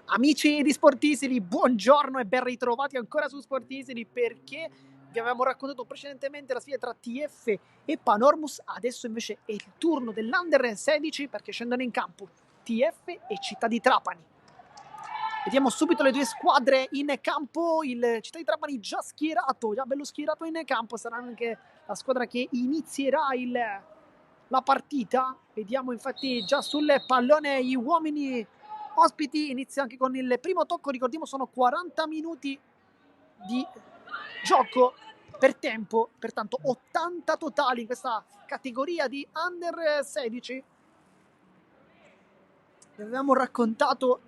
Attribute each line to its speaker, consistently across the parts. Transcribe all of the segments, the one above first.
Speaker 1: Amici di Sportisili, buongiorno e ben ritrovati ancora su Sportisili, perché vi avevamo raccontato precedentemente la sfida tra TF e Panormus. Adesso invece è il turno dell'Under 16 perché scendono in campo TF e Città di Trapani. Vediamo subito le due squadre in campo. Il Città di Trapani già schierato, già bello schierato in campo. Sarà anche la squadra che inizierà la partita. Vediamo infatti già sul pallone gli uomini ospiti. Inizia anche con il primo tocco. Ricordiamo sono 40 minuti di gioco per tempo, pertanto 80 totali in questa categoria di Under 16. Vi avevamo raccontato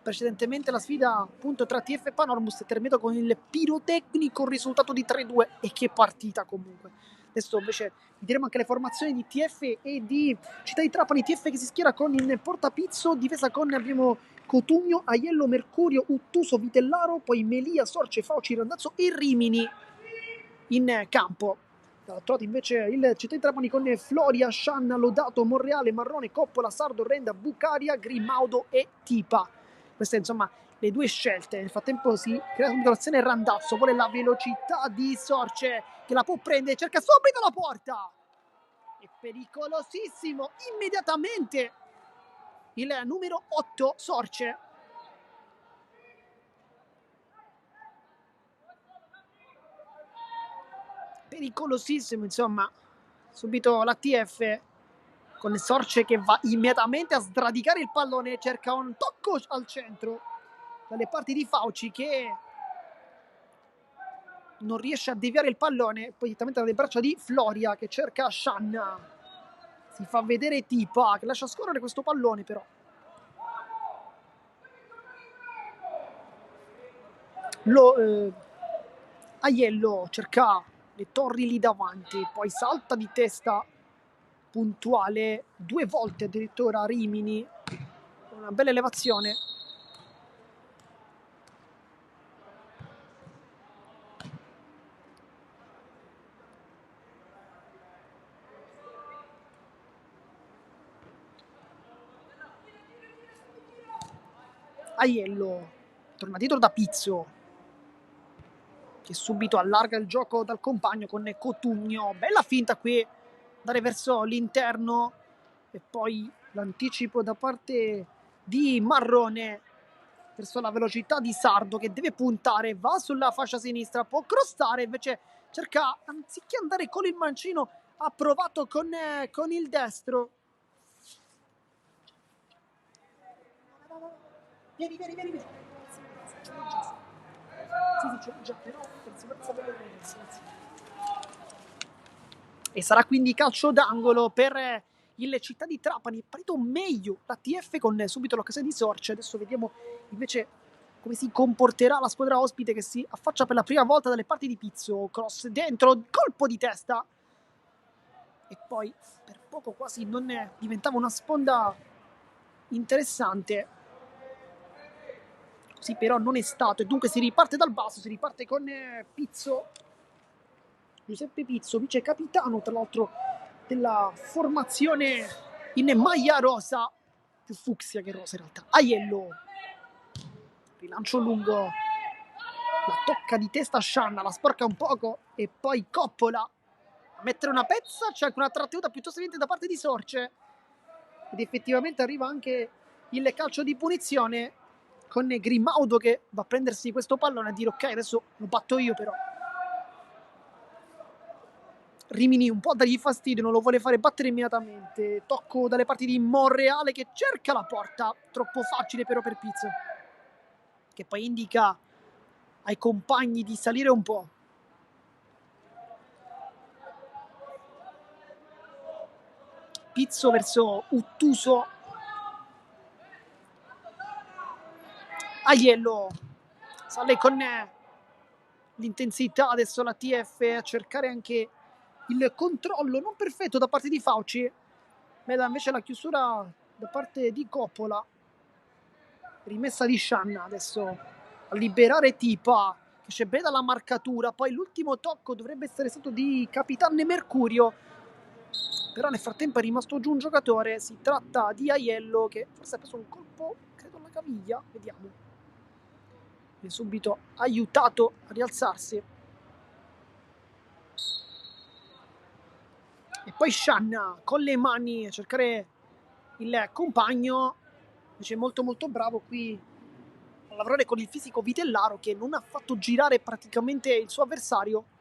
Speaker 1: precedentemente la sfida appunto tra TF e Panormus, è terminato con il pirotecnico risultato di 3-2, e che partita comunque. Adesso invece vedremo anche le formazioni di TF e di Città di Trapani. TF che si schiera con il portapizzo, difesa con abbiamo Cotugno, Aiello, Mercurio, Uttuso, Vitellaro, poi Melia, Sorce, Fauci, Randazzo e Rimini in campo. Trovate invece il Città di Trapani con Floria, Scianna, Lodato, Monreale, Marrone, Coppola, Sardo, Renda, Bucaria, Grimaudo e Tipa. Queste insomma le due scelte. Nel frattempo si crea subito l'azione Randazzo, vuole la velocità di Sorce che la può prendere, cerca subito la porta. È pericolosissimo immediatamente il numero 8 Sorce. Pericolosissimo, insomma. Subito l'ATF con Sorce che va immediatamente a sradicare il pallone, cerca un tocco al centro dalle parti di Fauci che non riesce a deviare il pallone, poi direttamente dalle braccia di Floria che cerca Shanna, si fa vedere Tipa che lascia scorrere questo pallone, però Aiello cerca le torri lì davanti, poi salta di testa puntuale 2 volte addirittura Rimini, una bella elevazione. Aiello, torna dietro da Pizzo che subito allarga il gioco dal compagno con Cotugno, bella finta qui, andare verso l'interno e poi l'anticipo da parte di Marrone verso la velocità di Sardo che deve puntare, va sulla fascia sinistra, può crossare, invece cerca, anziché andare con il mancino, ha provato con il destro. Vieni. Sì, già, però per sicurezza per e sarà quindi calcio d'angolo per il Città di Trapani. È partito meglio la TF con subito l'occasione di Sorce. Adesso vediamo invece come si comporterà la squadra ospite che si affaccia per la prima volta dalle parti di Pizzo. Cross dentro, colpo di testa. E poi per poco quasi non diventava una sponda interessante. Così però non è stato, e dunque si riparte dal basso, si riparte con Pizzo. Giuseppe Pizzo, vice capitano tra l'altro della formazione in maglia rosa, più fucsia che rosa in realtà. Aiello, rilancio lungo, la tocca di testa a Scianna, la sporca un poco e poi Coppola a mettere una pezza. C'è anche una trattenuta piuttosto evidente da parte di Sorce ed effettivamente arriva anche il calcio di punizione con Grimaudo che va a prendersi questo pallone a dire ok, adesso lo batto io, però Rimini un po' dargli fastidio, non lo vuole fare battere immediatamente. Tocco dalle parti di Monreale che cerca la porta, troppo facile però per Pizzo, che poi indica ai compagni di salire un po'. Pizzo verso Uttuso. Aiello sale con l'intensità adesso la TF a cercare anche il controllo non perfetto da parte di Fauci, ma invece la chiusura da parte di Coppola, rimessa di Scianna adesso a liberare Tipa che c'è bene dalla marcatura, poi l'ultimo tocco dovrebbe essere stato di Capitano Mercurio, però nel frattempo è rimasto giù un giocatore, si tratta di Aiello che forse ha preso un colpo colpo, credo alla caviglia, vediamo. Viene subito aiutato a rialzarsi. E poi Shanna con le mani a cercare il compagno, invece molto molto bravo qui a lavorare con il fisico Vitellaro, che non ha fatto girare praticamente il suo avversario,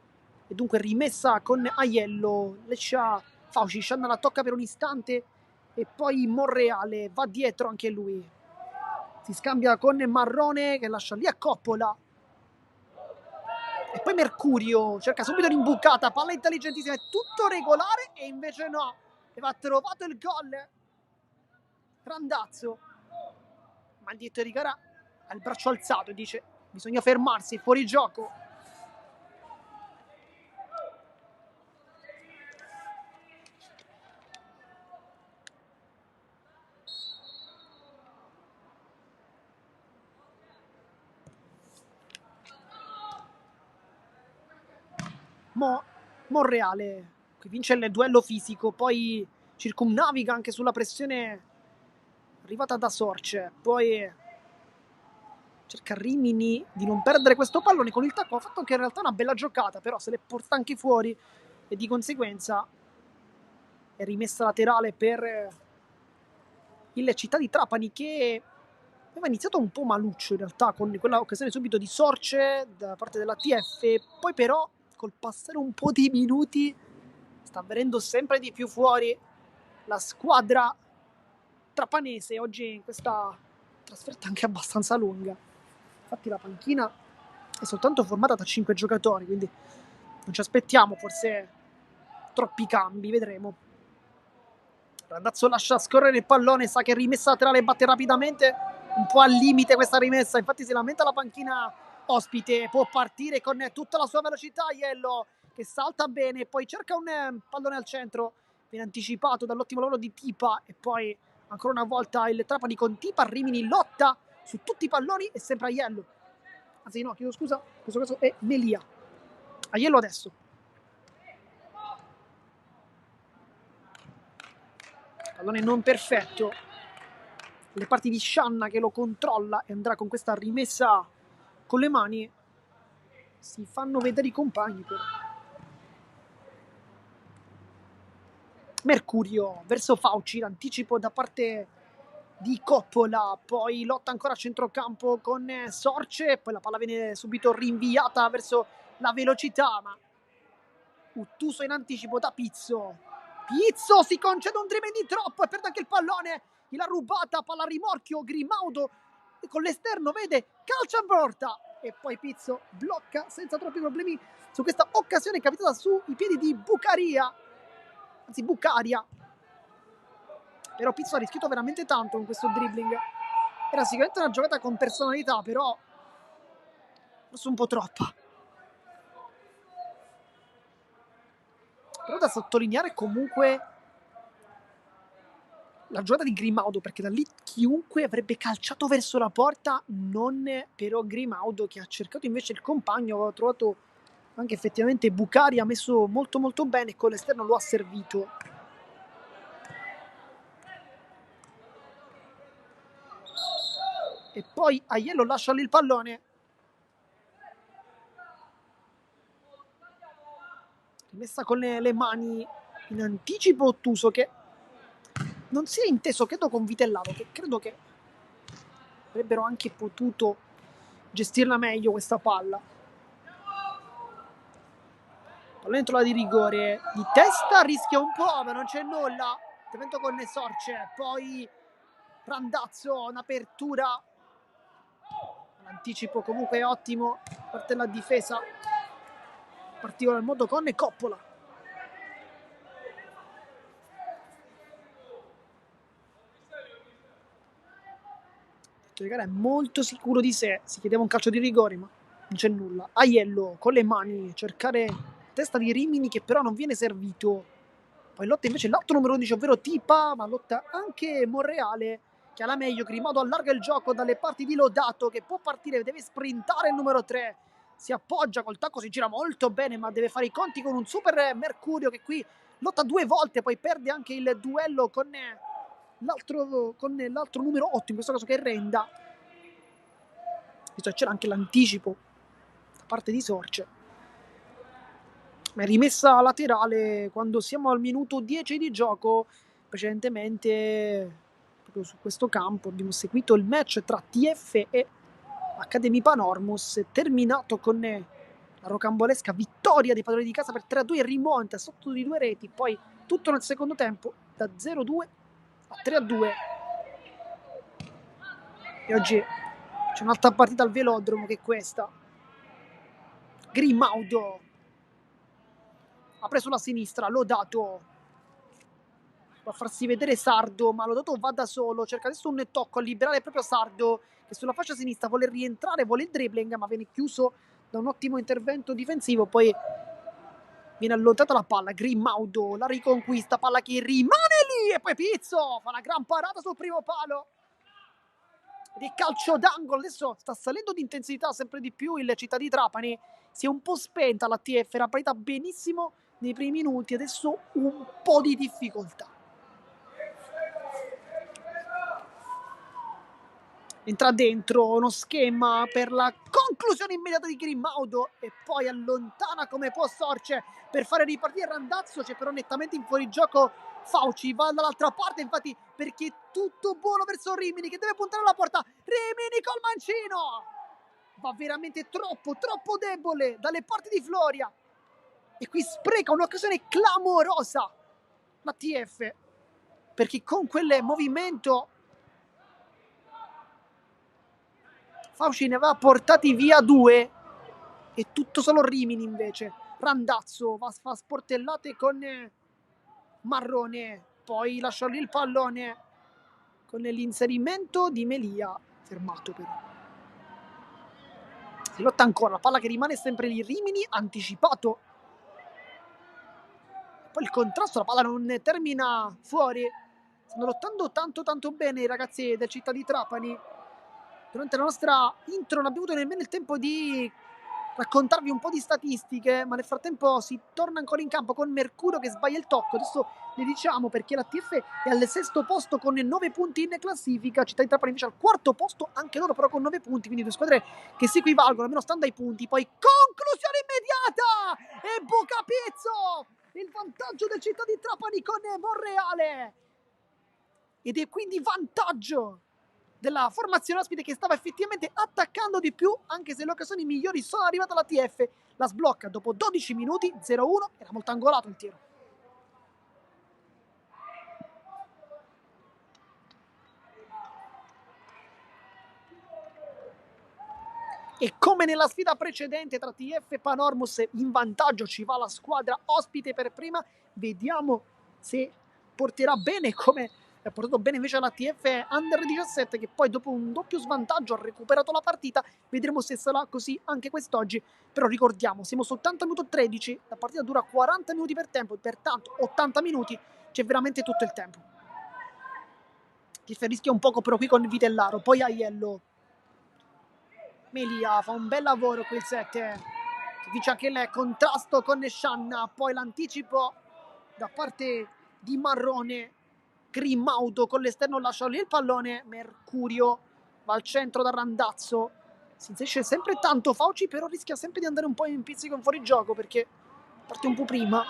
Speaker 1: e dunque rimessa con Aiello, lascia Fauci, Shanna la tocca per un istante e poi Monreale va dietro anche lui, si scambia con Marrone che lascia lì a Coppola. E poi Mercurio cerca subito l'imbucata, palla intelligentissima, è tutto regolare e invece no, aveva trovato il gol Randazzo, ma il direttore di gara ha il braccio alzato e dice bisogna fermarsi, fuori gioco. Monreale che vince il duello fisico, poi circumnaviga anche sulla pressione arrivata da Sorce, poi cerca Rimini di non perdere questo pallone con il tacco, ha fatto anche in realtà una bella giocata, però se l'è porta anche fuori e di conseguenza è rimessa laterale per il Città di Trapani, che aveva iniziato un po' maluccio in realtà con quella occasione subito di Sorce da parte dell'ATF, poi però col passare un po' di minuti sta venendo sempre di più fuori la squadra trapanese oggi in questa trasferta anche abbastanza lunga. Infatti la panchina è soltanto formata da 5 giocatori, quindi non ci aspettiamo forse troppi cambi, vedremo. Randazzo lascia scorrere il pallone, sa che rimessa laterale, batte rapidamente, un po' al limite questa rimessa, infatti si lamenta la panchina ospite, può partire con tutta la sua velocità Aiello che salta bene, poi cerca un pallone al centro, viene anticipato dall'ottimo lavoro di Tipa e poi ancora una volta il Trapani con Tipa, Rimini lotta su tutti i palloni e sempre Aiello, anzi no, chiedo scusa, in questo caso è Melia. Aiello adesso. Pallone non perfetto, le parti di Shanna che lo controlla e andrà con questa rimessa con le mani. Si fanno vedere i compagni però. Mercurio verso Fauci, l'anticipo da parte di Coppola, poi lotta ancora a centrocampo con Sorce, poi la palla viene subito rinviata verso la velocità, ma Uttuso in anticipo da Pizzo. Pizzo si concede un dribbling di troppo e perde anche il pallone, gliela rubata, palla a rimorchio, Grimaudo con l'esterno, vede, calcia in porta e poi Pizzo blocca senza troppi problemi su questa occasione capitata sui piedi di Bucaria, anzi Bucaria, però Pizzo ha rischiato veramente tanto con questo dribbling, era sicuramente una giocata con personalità, però forse un po' troppa. Però da sottolineare comunque la giocata di Grimaudo, perché da lì chiunque avrebbe calciato verso la porta, non però Grimaudo che ha cercato invece il compagno, aveva trovato anche effettivamente Bucari, ha messo molto molto bene e con l'esterno lo ha servito. E poi Aiello lascia lì il pallone. Rimessa con le mani in anticipo Ottuso che non si è inteso, credo, con Vitellaro, che credo che avrebbero anche potuto gestirla meglio questa palla. Palla dentro la di rigore, di testa rischia un po', ma non c'è nulla. Intervento con Sorce, poi Randazzo, un'apertura. L'anticipo comunque è ottimo, parte la difesa. Particolar modo con Coppola. Il gara è molto sicuro di sé, si chiedeva un calcio di rigore, ma non c'è nulla. Aiello con le mani, cercare testa di Rimini che però non viene servito. Poi lotta invece l'altro numero 11, ovvero Tipa, ma lotta anche Monreale che ha la meglio. Grimaudo allarga il gioco dalle parti di Lodato che può partire, deve sprintare il numero 3. Si appoggia col tacco, si gira molto bene, ma deve fare i conti con un super Mercurio che qui lotta 2 volte, poi perde anche il duello con l'altro numero 8, in questo caso che è Renda, visto che c'era anche l'anticipo da parte di Sorce. Ma è rimessa laterale quando siamo al minuto 10 di gioco. Precedentemente, proprio su questo campo, abbiamo seguito il match tra TF e Academy Panormus, terminato con la rocambolesca vittoria dei padroni di casa per 3-2 e rimonta sotto di 2 reti, poi tutto nel secondo tempo da 0-2 a 3-2. E oggi c'è un'altra partita al velodromo che è questa. Grimaudo apre sulla sinistra, Lodato va a farsi vedere Sardo, ma Lodato va da solo, cerca adesso un tocco a liberare proprio Sardo, che sulla fascia sinistra vuole rientrare, vuole il dribbling, ma viene chiuso da un ottimo intervento difensivo, poi viene allontanata la palla, Grimaudo la riconquista, palla che rimane lì, e poi Pizzo fa una gran parata sul primo palo. Di calcio d'angolo, adesso sta salendo di intensità sempre di più il Città di Trapani, si è un po' spenta la TF, era partita benissimo nei primi minuti, adesso un po' di difficoltà. Entra dentro uno schema per la conclusione immediata di Grimaudo e poi allontana come può Sorce per fare ripartire Randazzo. C'è però nettamente in fuorigioco Fauci, va dall'altra parte infatti, perché è tutto buono verso Rimini che deve puntare alla porta. Rimini col mancino, va veramente troppo debole dalle parti di Floria e qui spreca un'occasione clamorosa la TF, perché con quel movimento Fauci ne aveva portati via 2 e tutto solo Rimini invece. Randazzo fa sportellate con Marrone, poi lascia lì il pallone con l'inserimento di Melia, fermato però. Si lotta ancora, la palla che rimane sempre lì, Rimini anticipato. Poi il contrasto, la palla non termina fuori. Stanno lottando tanto bene i ragazzi del Città di Trapani. Durante la nostra intro non abbiamo avuto nemmeno il tempo di raccontarvi un po' di statistiche, ma nel frattempo si torna ancora in campo con Mercurio che sbaglia il tocco. Adesso le diciamo perché la TF è al 6° posto con 9 punti in classifica, Città di Trapani invece al 4° posto, anche loro però con 9 punti, quindi due squadre che si equivalgono, almeno stando ai punti. Poi conclusione immediata e Bucapizzo, il vantaggio del Città di Trapani con Monreale, ed è quindi vantaggio della formazione ospite che stava effettivamente attaccando di più, anche se le occasioni migliori sono arrivate alla TF. La sblocca dopo 12 minuti, 0-1, era molto angolato il tiro. E come nella sfida precedente tra TF e Panormus, in vantaggio ci va la squadra ospite per prima. Vediamo se porterà bene, come ha portato bene invece la TF Under 17, che poi dopo un doppio svantaggio ha recuperato la partita. Vedremo se sarà così anche quest'oggi. Però ricordiamo, siamo soltanto al minuto 13, la partita dura 40 minuti per tempo, pertanto 80 minuti, c'è veramente tutto il tempo. TF rischia un poco però qui con Vitellaro, poi Aiello. Melia fa un bel lavoro qui il 7, dice anche il contrasto con Scianna, poi l'anticipo da parte di Marrone. Grimaudo con l'esterno lascia lì il pallone, Mercurio va al centro da Randazzo, si inserisce sempre tanto Fauci, però rischia sempre di andare un po' in pizzico in fuorigioco perché parte un po' prima.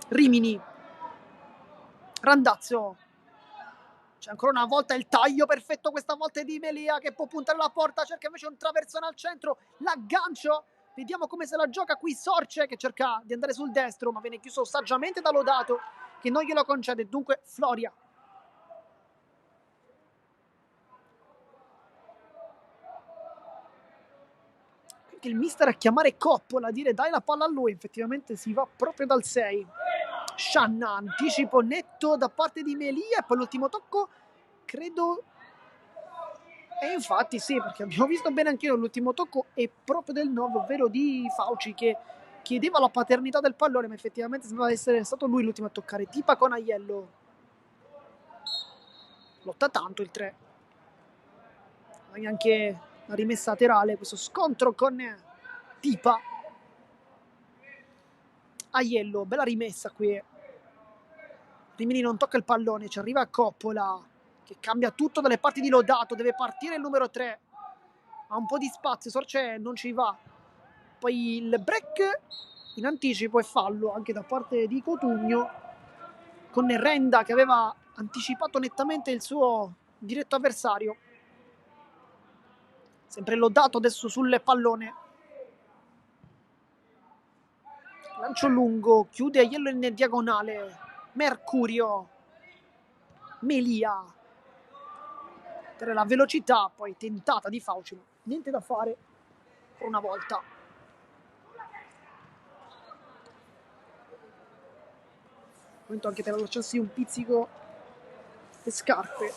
Speaker 1: Rimini, Randazzo, c'è ancora una volta il taglio perfetto, questa volta è di Melia che può puntare la porta, cerca invece un traversone al centro, l'aggancio, vediamo come se la gioca qui Sorce che cerca di andare sul destro ma viene chiuso saggiamente da Lodato che non glielo concede, dunque Floria. Quindi il mister a chiamare Coppola, a dire dai la palla a lui, effettivamente si va proprio dal 6. Scianna, anticipo netto da parte di Melia e poi l'ultimo tocco credo. E infatti sì, perché abbiamo visto bene anche io l'ultimo tocco è proprio del 9, ovvero di Fauci che chiedeva la paternità del pallone, ma effettivamente sembrava essere stato lui l'ultimo a toccare. Tipa con Aiello, lotta tanto il 3, poi anche la rimessa laterale, questo scontro con Tipa. Aiello, bella rimessa qui, Rimini non tocca il pallone, ci arriva Coppola che cambia tutto dalle parti di Lodato, deve partire il numero 3, ha un po' di spazio, Sorce non ci va, poi il break in anticipo e fallo anche da parte di Cotugno con Renda che aveva anticipato nettamente il suo diretto avversario. Sempre Lodato adesso sul pallone, lancio lungo, chiude Aiello in diagonale, Mercurio, Melia per la velocità, poi tentata di Fauci, niente da fare per una volta. Momento anche per allacciarsi un pizzico le scarpe.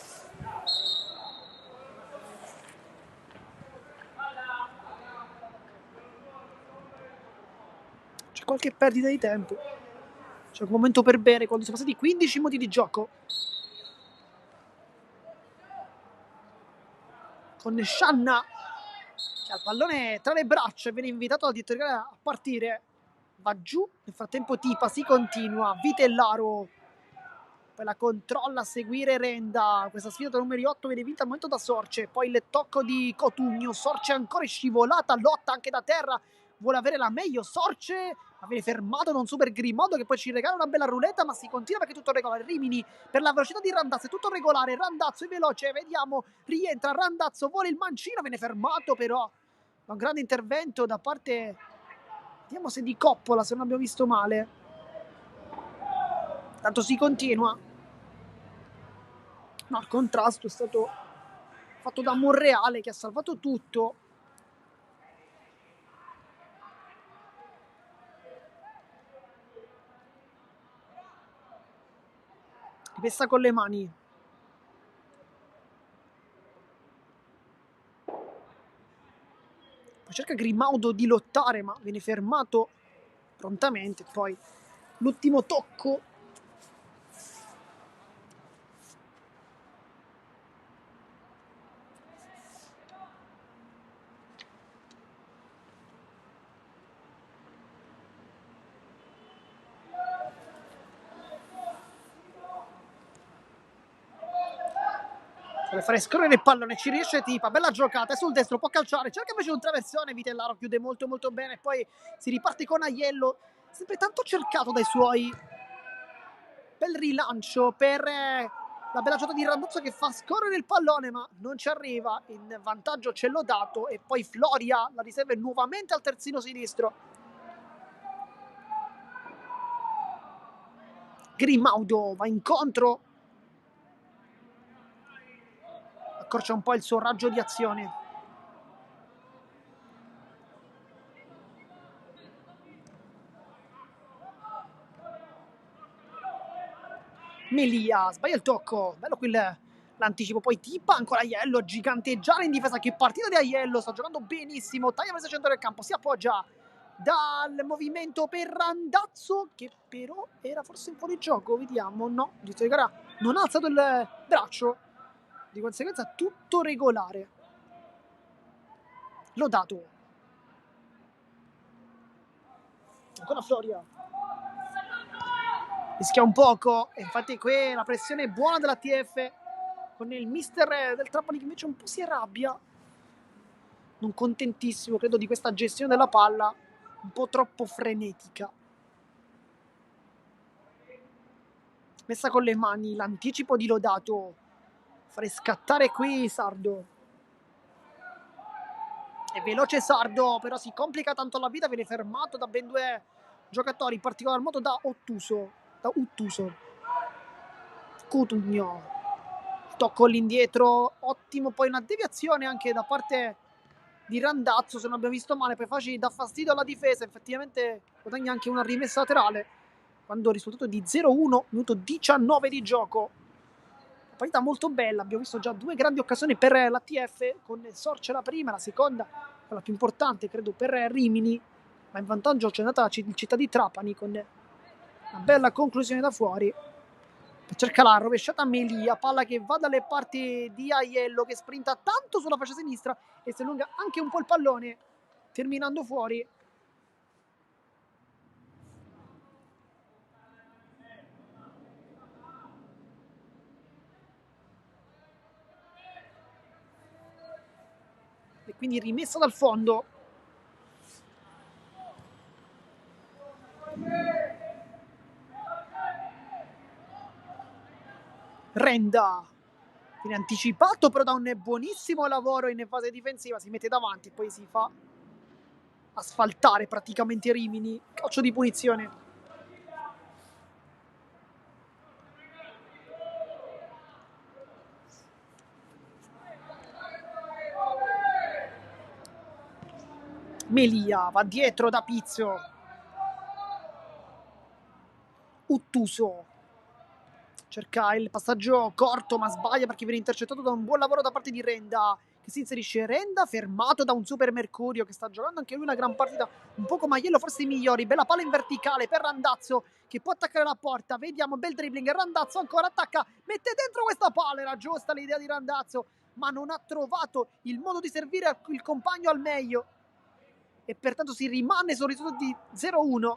Speaker 1: C'è qualche perdita di tempo, c'è un momento per bere quando sono passati 15 minuti di gioco. Con Shanna che ha il pallone tra le braccia e viene invitato dal direttore a partire, va giù, nel frattempo Tipa si continua, Vitellaro poi la controlla a seguire Renda, questa sfida tra numeri 8 viene vinta al momento da Sorce, poi il tocco di Cotugno, Sorce ancora scivolata, lotta anche da terra, vuole avere la meglio Sorce, ma viene fermato da un super Grimodo che poi ci regala una bella ruletta, ma si continua perché è tutto regolare. Rimini per la velocità di Randazzo, è tutto regolare, Randazzo è veloce, vediamo, rientra Randazzo, vuole il mancino, viene fermato però da un grande intervento da parte, vediamo se di Coppola, se non abbiamo visto male. Tanto si continua. No, il contrasto è stato fatto da Monreale che ha salvato tutto. Ripessa con le mani. Poi cerca Grimaudo di lottare, ma viene fermato prontamente. Poi l'ultimo tocco. Vuole fare scorrere il pallone, ci riesce Tipa, bella giocata, è sul destro, può calciare, cerca invece un traversone, Vitellaro chiude molto molto bene, poi si riparte con Aiello, sempre tanto cercato dai suoi. Bel rilancio per la bella giocata di Randazzo che fa scorrere il pallone, ma non ci arriva, in vantaggio c'è Lodato e poi Floria la riserva nuovamente al terzino sinistro. Grimaudo va incontro, accorcia un po' il suo raggio di azione. Melia sbaglia il tocco, bello qui l'anticipo, poi Tipa ancora Aiello, giganteggiare in difesa, che partita di Aiello, sta giocando benissimo, taglia verso il centro del campo, si appoggia dal movimento per Randazzo che però era forse in fuorigioco, vediamo, no, di gara non ha alzato il braccio, di conseguenza tutto regolare. Lodato, ancora Floria, rischia un poco, e infatti qui la pressione è buona della TF con il mister del Trapani che invece un po' si arrabbia, non contentissimo credo di questa gestione della palla un po' troppo frenetica. Messa con le mani, l'anticipo di Lodato, fare scattare qui Sardo, è veloce Sardo, però si complica tanto la vita, viene fermato da ben due giocatori, in particolar modo da Uttuso. Cotugno, tocco all'indietro, ottimo, poi una deviazione anche da parte di Randazzo, se non abbiamo visto male, poi Facci dà fastidio alla difesa, effettivamente guadagna anche una rimessa laterale, quando il risultato è di 0-1, minuto 19 di gioco. Una partita molto bella, abbiamo visto già due grandi occasioni per l'ATF, con Sorce la prima, la seconda, quella più importante credo per Rimini, ma in vantaggio c'è andata il Città di Trapani con una bella conclusione da fuori. Cerca la rovesciata Melia, palla che va dalle parti di Aiello che sprinta tanto sulla fascia sinistra e si allunga anche un po' il pallone, terminando fuori. e quindi rimessa dal fondo. Renda viene anticipato però da un buonissimo lavoro in fase difensiva, si mette davanti e poi si fa asfaltare praticamente Rimini, calcio di punizione. Melia va dietro da Pizzo. Uttuso cerca il passaggio corto ma sbaglia perché viene intercettato da un buon lavoro da parte di Renda, che si inserisce. Renda fermato da un Super Mercurio che sta giocando anche lui una gran partita, un po' come Aiello, forse i migliori. Bella palla in verticale per Randazzo che può attaccare la porta, vediamo, bel dribbling, Randazzo ancora attacca, mette dentro questa palla, era giusta l'idea di Randazzo ma non ha trovato il modo di servire il compagno al meglio e pertanto si rimane sul risultato di 0-1.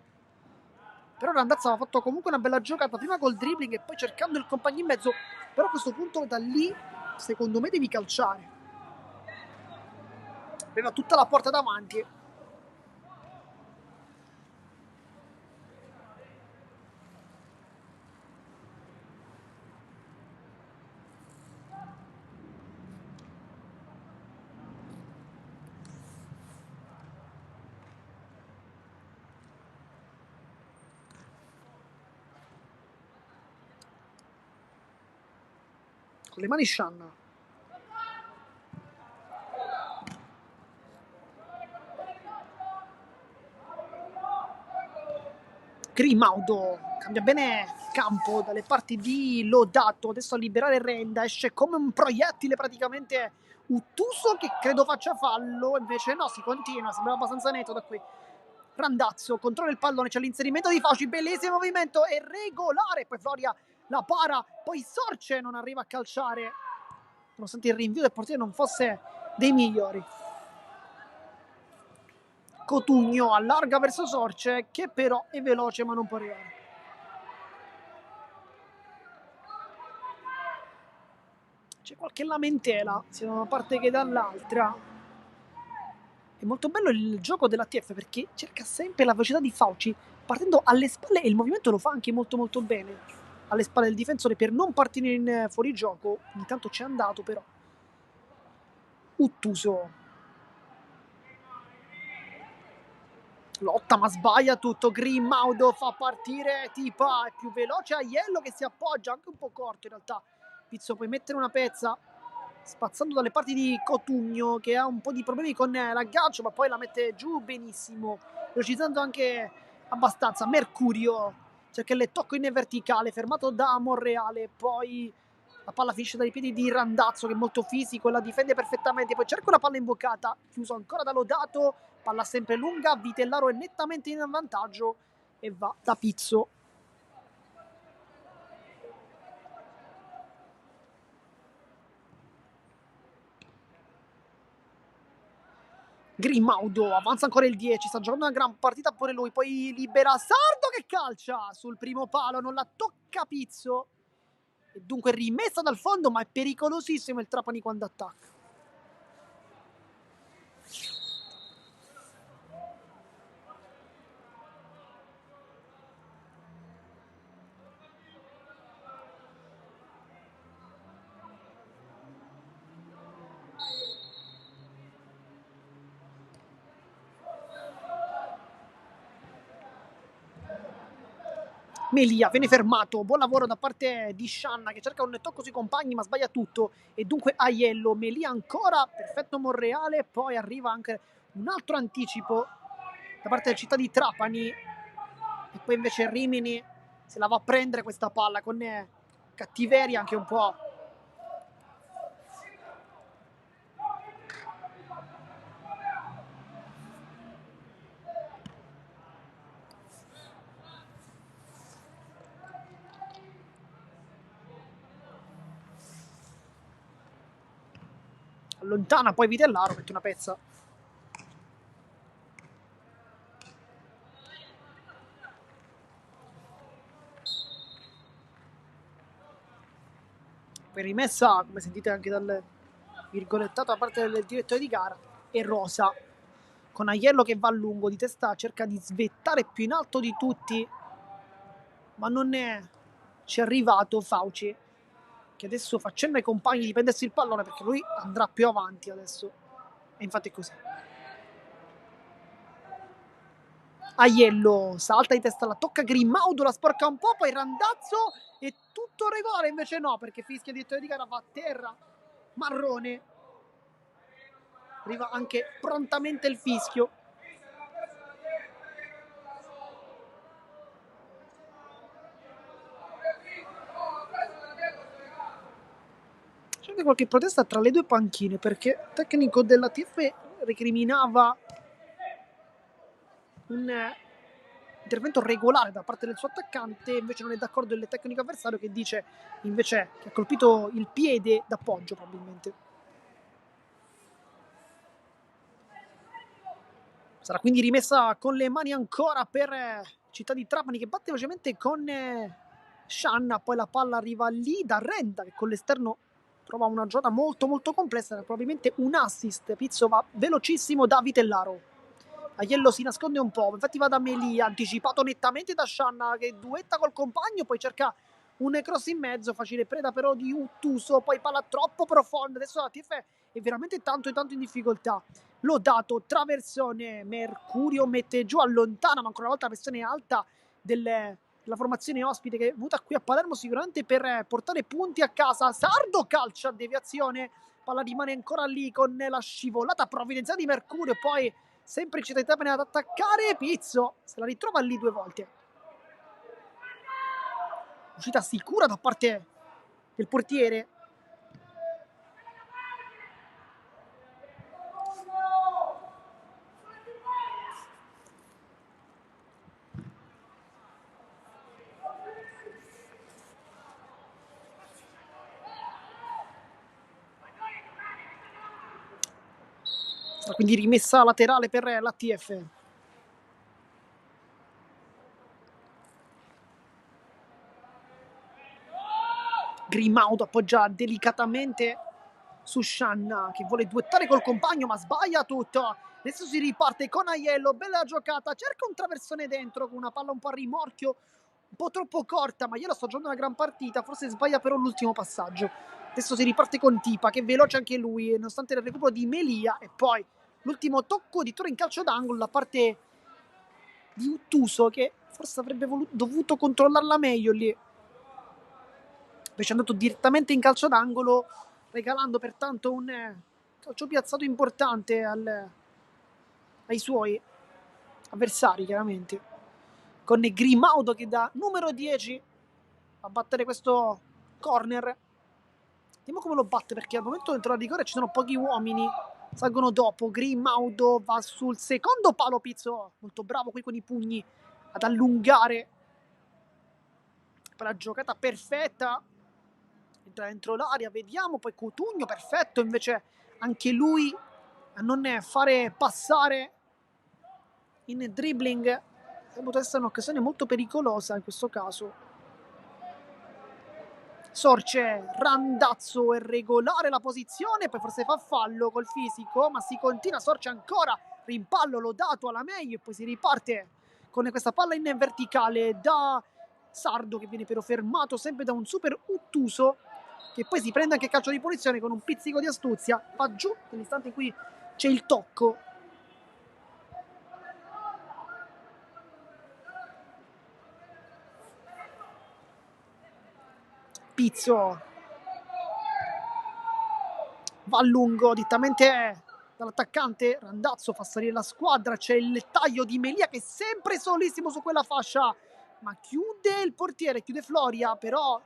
Speaker 1: Però Randazzo aveva fatto comunque una bella giocata, prima col dribbling e poi cercando il compagno in mezzo. Però a questo punto da lì, secondo me, devi calciare. Aveva tutta la porta davanti. Con le mani Shanna. Grimaudo cambia bene campo dalle parti di Lodato, adesso a liberare Renda, esce come un proiettile praticamente Uttuso che credo faccia fallo, invece no, si continua, sembra abbastanza netto da qui. Randazzo controlla il pallone, c'è l'inserimento di Fauci, bellissimo movimento, è regolare, poi Floria la para, poi Sorce non arriva a calciare, nonostante il rinvio del portiere non fosse dei migliori. Cotugno allarga verso Sorce che però è veloce ma non può arrivare. C'è qualche lamentela sia da una parte che dall'altra. È molto bello il gioco dell'ATF perché cerca sempre la velocità di Fauci partendo alle spalle e il movimento lo fa anche molto molto bene alle spalle del difensore per non partire in fuorigioco. Ogni tanto c'è andato però. Uttuso lotta ma sbaglia tutto. Grimaudo fa partire Tipa, è più veloce Aiello che si appoggia, anche un po' corto in realtà. Pizzo puoi mettere una pezza spazzando dalle parti di Cotugno che ha un po' di problemi con l'aggancio ma poi la mette giù benissimo, velocizzando anche abbastanza. Mercurio cerca il tocco in verticale fermato da Monreale, poi la palla finisce dai piedi di Randazzo che è molto fisico e la difende perfettamente, poi cerca una palla imboccata, chiuso ancora da Lodato, palla sempre lunga, Vitellaro è nettamente in vantaggio e va da Pizzo. Grimaudo avanza ancora il 10, sta giocando una gran partita pure lui, poi libera Sardo che calcia sul primo palo, non la tocca Pizzo e dunque rimessa dal fondo ma è pericolosissimo il Trapani quando attacca. Melia viene fermato, buon lavoro da parte di Shanna che cerca un tocco sui compagni ma sbaglia tutto e dunque Aiello. Melia ancora, perfetto Monreale, poi arriva anche un altro anticipo da parte del Città di Trapani e poi invece Rimini se la va a prendere questa palla con cattiveria anche un po'. Allontana poi Vitellaro, mette una pezza. Poi rimessa, come sentite anche dal virgolettato da parte del direttore di gara. e rosa, con Aiello che va a lungo di testa, cerca di svettare più in alto di tutti, ma non ci è arrivato Fauci, che adesso fa cenno ai compagni di prendersi il pallone perché lui andrà più avanti adesso, e infatti è così. Aiello salta di testa, la tocca Grimaudo, la sporca un po', poi Randazzo e tutto regolare, invece no, perché fischia direttore di gara, va a terra, marrone, arriva anche prontamente il fischio. C'è anche qualche protesta tra le due panchine, perché il tecnico della TF recriminava un intervento regolare da parte del suo attaccante, invece non è d'accordo il tecnico avversario che dice invece che ha colpito il piede d'appoggio probabilmente. Sarà quindi rimessa con le mani ancora per Città di Trapani, che batte velocemente con Shanna, poi la palla arriva lì da Renda che con l'esterno trova una giocata molto molto complessa, probabilmente un assist. Pizzo va velocissimo da Vitellaro. Aiello si nasconde un po', infatti va da Melia, anticipato nettamente da Shanna che duetta col compagno, poi cerca un cross in mezzo, facile preda però di Uttuso, poi palla troppo profonda, adesso la TF è veramente tanto e tanto in difficoltà. Lodato, traversone, Mercurio mette giù, allontana, ma ancora una volta la pressione alta della formazione ospite che è venuta qui a Palermo sicuramente per portare punti a casa. Sardo calcia, deviazione, palla rimane ancora lì con la scivolata provvidenziale di Mercurio, poi sempre Città di Trapani ad attaccare, Pizzo se la ritrova lì due volte. Uscita sicura da parte del portiere. Sarà quindi rimessa laterale per l'ATF. Grimaudo appoggia delicatamente su Shanna che vuole duettare col compagno ma sbaglia tutto. Adesso si riparte con Aiello, bella giocata, cerca un traversone dentro con una palla un po' a rimorchio, un po' troppo corta, ma Aiello sta giocando una gran partita, forse sbaglia però l'ultimo passaggio. Adesso si riparte con Tipa che è veloce anche lui nonostante il recupero di Melia, e poi l'ultimo tocco di Toro in calcio d'angolo da parte di Uttuso che forse avrebbe dovuto controllarla meglio lì. Invece è andato direttamente in calcio d'angolo, regalando pertanto un calcio piazzato importante ai suoi avversari, chiaramente. Con Grimaudo che da numero 10 a battere questo corner. Vediamo come lo batte, perché al momento dentro la rigore ci sono pochi uomini. Salgono dopo. Grimaudo va sul secondo palo. Pizzo molto bravo qui con i pugni ad allungare. Per la giocata perfetta. Entra dentro l'aria, vediamo, poi Cotugno, perfetto, invece anche lui a non fare passare in dribbling. Potrebbe essere un'occasione molto pericolosa in questo caso. Sorce, Randazzo, è regolare la posizione, poi forse fa fallo col fisico, ma si continua, Sorce ancora, rimpallo Lodato alla meglio, e poi si riparte con questa palla in verticale da Sardo che viene però fermato sempre da un super Uttuso, che poi si prende anche calcio di punizione con un pizzico di astuzia, va giù nell'istante in cui c'è il tocco. Pizzo va a lungo direttamente dall'attaccante, Randazzo fa salire la squadra, c'è il taglio di Melia che è sempre solissimo su quella fascia, ma chiude il portiere, chiude Floria, però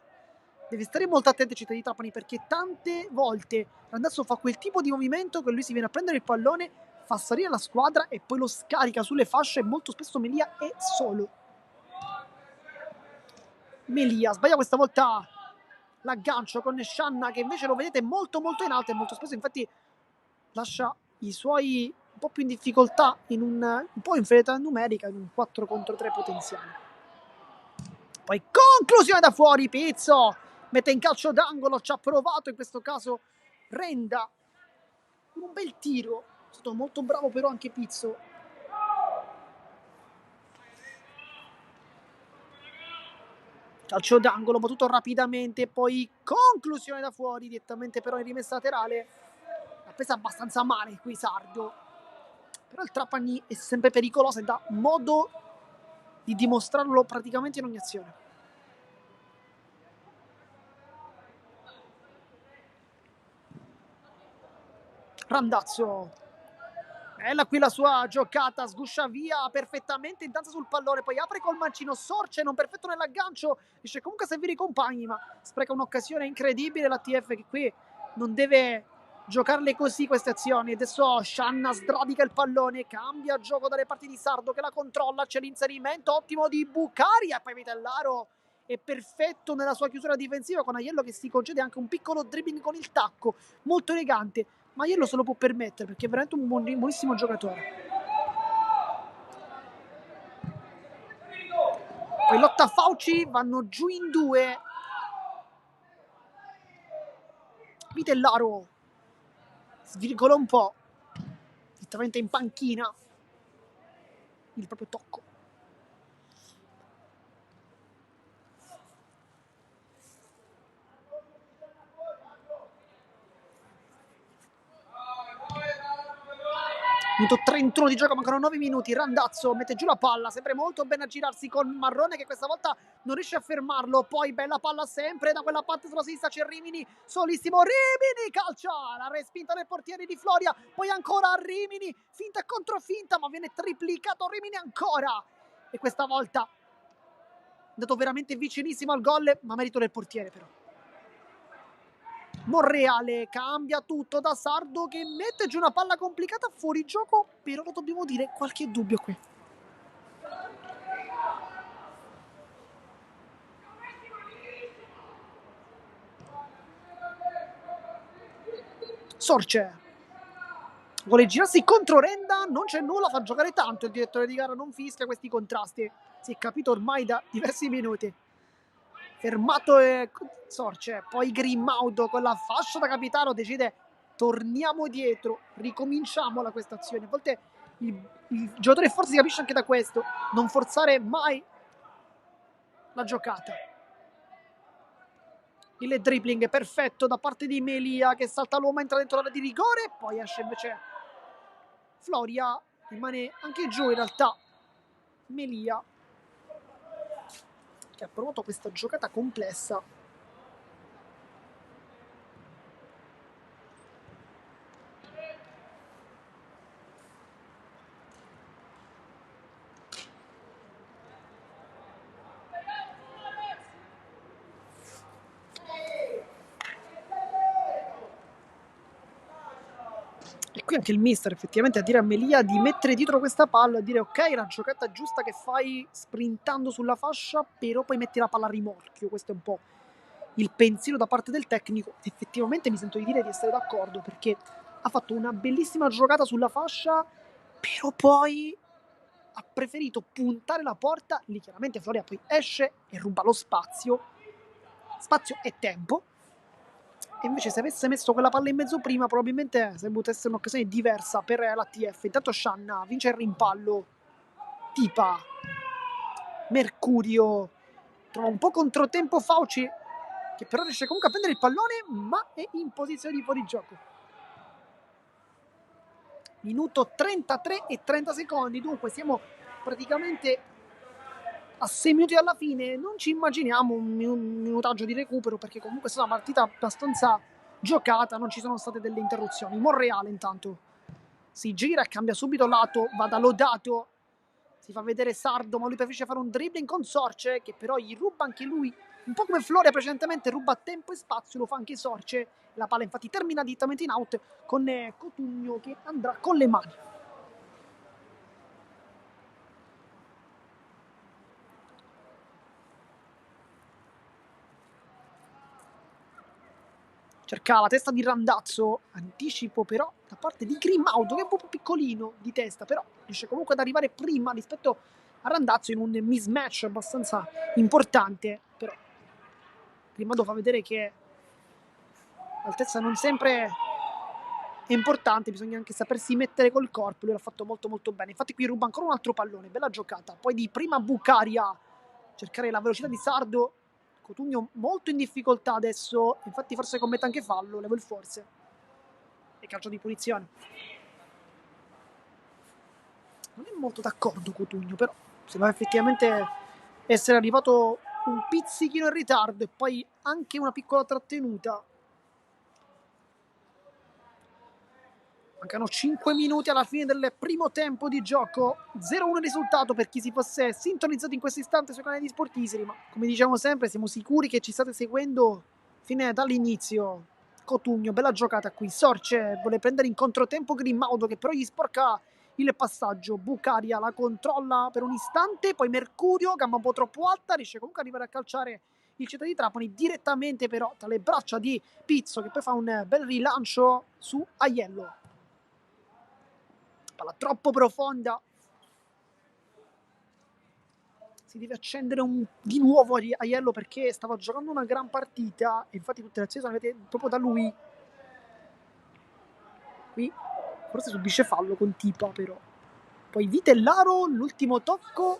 Speaker 1: deve stare molto attento a Città di Trapani, perché tante volte Randazzo fa quel tipo di movimento che lui si viene a prendere il pallone, fa salire la squadra e poi lo scarica sulle fasce, e molto spesso Melia è solo. Melia sbaglia questa volta l'aggancio con Shanna, che invece lo vedete molto molto in alto, e molto spesso infatti lascia i suoi un po' più in difficoltà, in un po' in inferiorità numerica, in un 4 contro 3 potenziale. Poi conclusione da fuori, Pizzo mette in calcio d'angolo, ci ha provato in questo caso Renda, un bel tiro stato molto bravo però anche Pizzo. Calcio d'angolo, battuto rapidamente, poi conclusione da fuori, direttamente però in rimessa laterale. L'ha presa abbastanza male qui Sardo. Però il Trapani è sempre pericoloso e dà modo di dimostrarlo praticamente in ogni azione. Randazzo. Bella qui la sua giocata, sguscia via perfettamente, intanto sul pallone, poi apre col mancino, Sorce non perfetto nell'aggancio, riesce comunque a servire i compagni, ma spreca un'occasione incredibile la TF che qui non deve giocarle così queste azioni. Adesso Shanna sradica il pallone, cambia gioco dalle parti di Sardo che la controlla, c'è l'inserimento ottimo di Bucaria, e poi Vitellaro è perfetto nella sua chiusura difensiva con Aiello che si concede anche un piccolo dribbling con il tacco, molto elegante. Ma Aiello se lo può permettere perché è veramente un buonissimo giocatore. Poi lotta Fauci, vanno giù in due. Vitellaro svirgola un po', direttamente in panchina, il proprio tocco. Minuto 31 di gioco, mancano 9 minuti. Randazzo mette giù la palla, sempre molto bene a girarsi con Marrone che questa volta non riesce a fermarlo. Poi bella palla sempre da quella parte sulla sinistra, c'è Rimini, solissimo Rimini, calcia la respinta del portiere di Floria. Poi ancora Rimini, finta e controfinta, ma viene triplicato Rimini ancora. E questa volta è andato veramente vicinissimo al gol, ma merito del portiere però. Monreale cambia tutto da Sardo che mette giù una palla complicata fuori gioco, però lo dobbiamo dire, qualche dubbio qui. Sorce vuole girarsi contro Renda, non c'è nulla, fa giocare tanto il direttore di gara, non fischia questi contrasti, si è capito ormai da diversi minuti. Fermato Sorce, poi Grimaudo con la fascia da capitano decide torniamo dietro, ricominciamola questa azione. A volte il giocatore forse si capisce anche da questo, non forzare mai la giocata. Il dribbling perfetto da parte di Melia che salta l'uomo, entra dentro l'area di rigore, poi esce invece Floria, rimane anche giù in realtà Melia che ha provato questa giocata complessa. E qui anche il mister effettivamente a dire a Melia di mettere dietro questa palla, a dire ok, la giocata giusta che fai sprintando sulla fascia, però poi metti la palla a rimorchio. Questo è un po' il pensiero da parte del tecnico. Effettivamente mi sento di dire di essere d'accordo, perché ha fatto una bellissima giocata sulla fascia, però poi ha preferito puntare la porta. Lì chiaramente Floria poi esce e ruba lo spazio e tempo. E invece se avesse messo quella palla in mezzo prima probabilmente sarebbe potuta essere un'occasione diversa per l'ATF. Intanto Shanna vince il rimpallo, Tipa, Mercurio trova un po' controtempo Fauci che però riesce comunque a prendere il pallone, ma è in posizione di fuorigioco. Minuto 33 e 30 secondi, dunque siamo praticamente a 6 minuti dalla fine. Non ci immaginiamo un minutaggio di recupero perché comunque è stata una partita abbastanza giocata, non ci sono state delle interruzioni. Monreale intanto si gira e cambia subito lato, va da Lodato, si fa vedere Sardo, ma lui preferisce fare un dribbling con Sorce che però gli ruba anche lui, un po' come Floria precedentemente ruba tempo e spazio, lo fa anche Sorce. La palla infatti termina direttamente in out con Cotugno che andrà con le mani. Cerca la testa di Randazzo, anticipo però da parte di Grimaudo che è un po' più piccolino di testa, però riesce comunque ad arrivare prima rispetto a Randazzo in un mismatch abbastanza importante. Però Grimaudo fa vedere che l'altezza non sempre è importante, bisogna anche sapersi mettere col corpo, lui l'ha fatto molto molto bene. Infatti qui ruba ancora un altro pallone, bella giocata. Poi di prima Bucaria, cercare la velocità di Sardo. Cotugno molto in difficoltà adesso, infatti forse commette anche fallo, level force. E calcio di punizione. Non è molto d'accordo Cotugno, però sembra effettivamente essere arrivato un pizzichino in ritardo e poi anche una piccola trattenuta. Mancano 5 minuti alla fine del primo tempo di gioco. 0-1 il risultato per chi si fosse sintonizzato in questo istante sui canali di Sportiseri, ma come diciamo sempre siamo sicuri che ci state seguendo fino dall'inizio. Cotugno, bella giocata qui. Sorce vuole prendere in controtempo Grimaudo che però gli sporca il passaggio. Bucaria la controlla per un istante, poi Mercurio, gamba un po' troppo alta, riesce comunque ad arrivare a calciare il Città di Trapani direttamente però tra le braccia di Pizzo che poi fa un bel rilancio su Aiello. Palla troppo profonda, si deve accendere di nuovo Aiello perché stava giocando una gran partita e infatti tutte le azioni sono andate proprio da lui. Qui forse subisce fallo con Tipa però. Poi Vitellaro, l'ultimo tocco,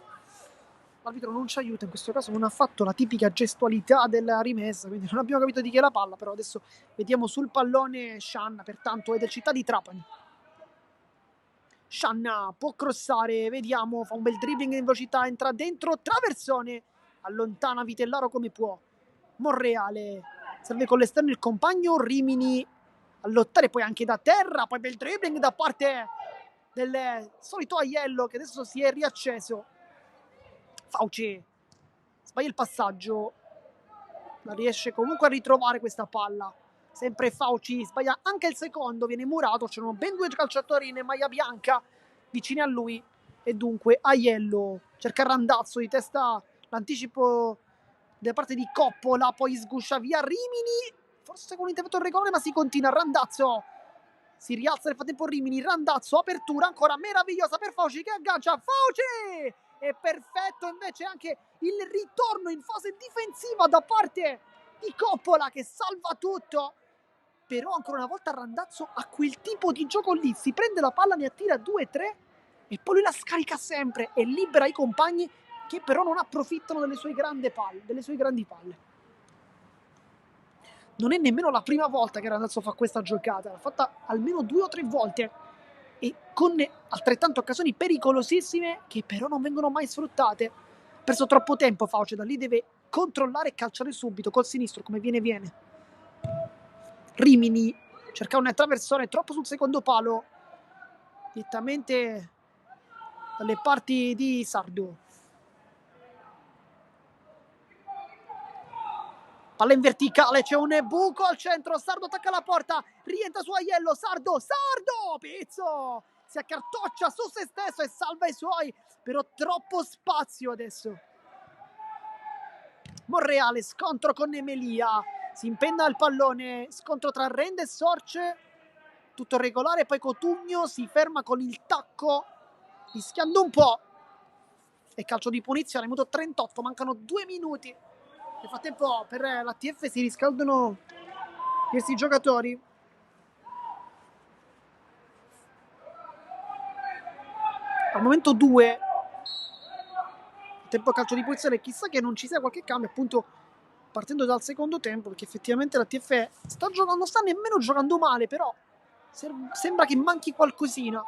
Speaker 1: l'arbitro non ci aiuta, in questo caso non ha fatto la tipica gestualità della rimessa, quindi non abbiamo capito di chi è la palla, però adesso vediamo sul pallone Scianna, pertanto è del Città di Trapani. Scianna può crossare, vediamo, fa un bel dribbling in velocità, entra dentro, traversone, allontana Vitellaro come può. Monreale serve con l'esterno il compagno, Rimini a lottare poi anche da terra, poi bel dribbling da parte del solito Aiello che adesso si è riacceso. Fauci sbaglia il passaggio, la riesce comunque a ritrovare questa palla. Sempre Fauci sbaglia anche il secondo, viene murato, c'erano ben due calciatori in maglia bianca vicini a lui e dunque Aiello cerca Randazzo di testa, l'anticipo da parte di Coppola, poi sguscia via Rimini, forse con l'intervento regolare ma si continua. Randazzo si rialza nel frattempo Rimini, Randazzo, apertura ancora meravigliosa per Fauci che aggancia Fauci! È perfetto invece anche il ritorno in fase difensiva da parte di Coppola che salva tutto. Però ancora una volta Randazzo ha quel tipo di gioco lì, si prende la palla, ne attira 2-3 e poi lui la scarica sempre e libera i compagni che però non approfittano delle sue grandi palle. Non è nemmeno la prima volta che Randazzo fa questa giocata, l'ha fatta almeno 2 o 3 volte e con altrettante occasioni pericolosissime che però non vengono mai sfruttate. Ha perso troppo tempo Fauci, da lì deve controllare e calciare subito col sinistro come viene. Rimini cerca una traversone troppo sul secondo palo, direttamente dalle parti di Sardo. Palla in verticale, c'è un buco al centro, Sardo attacca la porta, rientra su Aiello, Sardo, Pizzo si accartoccia su se stesso e salva i suoi, però troppo spazio adesso. Monreale, scontro con Emelia, si impenna il pallone, scontro tra Rende e Sorce, tutto regolare, poi Cotugno si ferma con il tacco, rischiando un po', e calcio di punizione, minuto 38, mancano 2 minuti. Nel frattempo per l'ATF si riscaldano questi giocatori. Al momento 2. Tempo calcio di punizione, chissà che non ci sia qualche cambio appunto partendo dal secondo tempo, perché effettivamente l'ATF sta giocando, non sta nemmeno giocando male, però sembra che manchi qualcosina.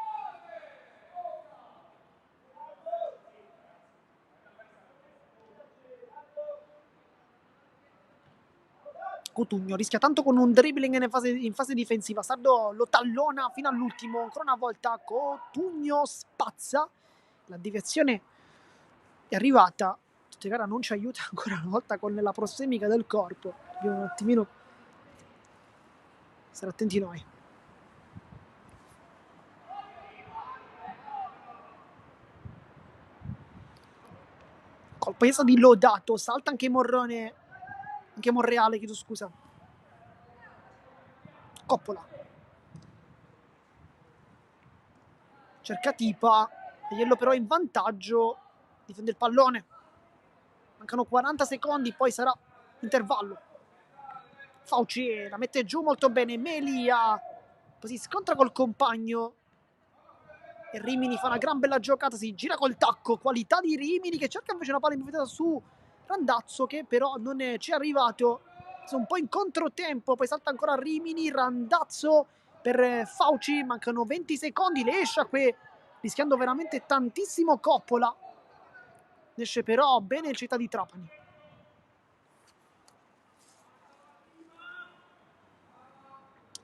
Speaker 1: Cotugno rischia tanto con un dribbling in fase difensiva, Sardo lo tallona fino all'ultimo, ancora una volta Cotugno spazza, la deviazione è arrivata, Tegara non ci aiuta ancora una volta con la prossemica del corpo, dobbiamo un attimino stare attenti noi. Colpo di Lodato, salta anche Monreale, chiedo scusa. Coppola cerca Tipa, Aiello però in vantaggio, difende il pallone, mancano 40 secondi, poi sarà intervallo. Fauci la mette giù molto bene, Melia poi si scontra col compagno e Rimini fa una gran bella giocata, si gira col tacco, qualità di Rimini che cerca invece una palla infilettata su Randazzo che però non ci è arrivato, un po' in controtempo, poi salta ancora Rimini, Randazzo per Fauci, mancano 20 secondi, le esce qui rischiando veramente tantissimo Coppola, esce però bene il Città di Trapani.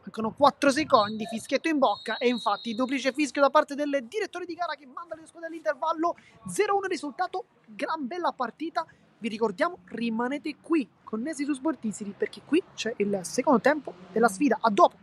Speaker 1: Mancano 4 secondi, fischietto in bocca e infatti duplice fischio da parte del direttore di gara che manda le squadre all'intervallo. 0-1 risultato, gran bella partita. Vi ricordiamo, rimanete qui connessi su Sportisiri perché qui c'è il secondo tempo della sfida. A dopo!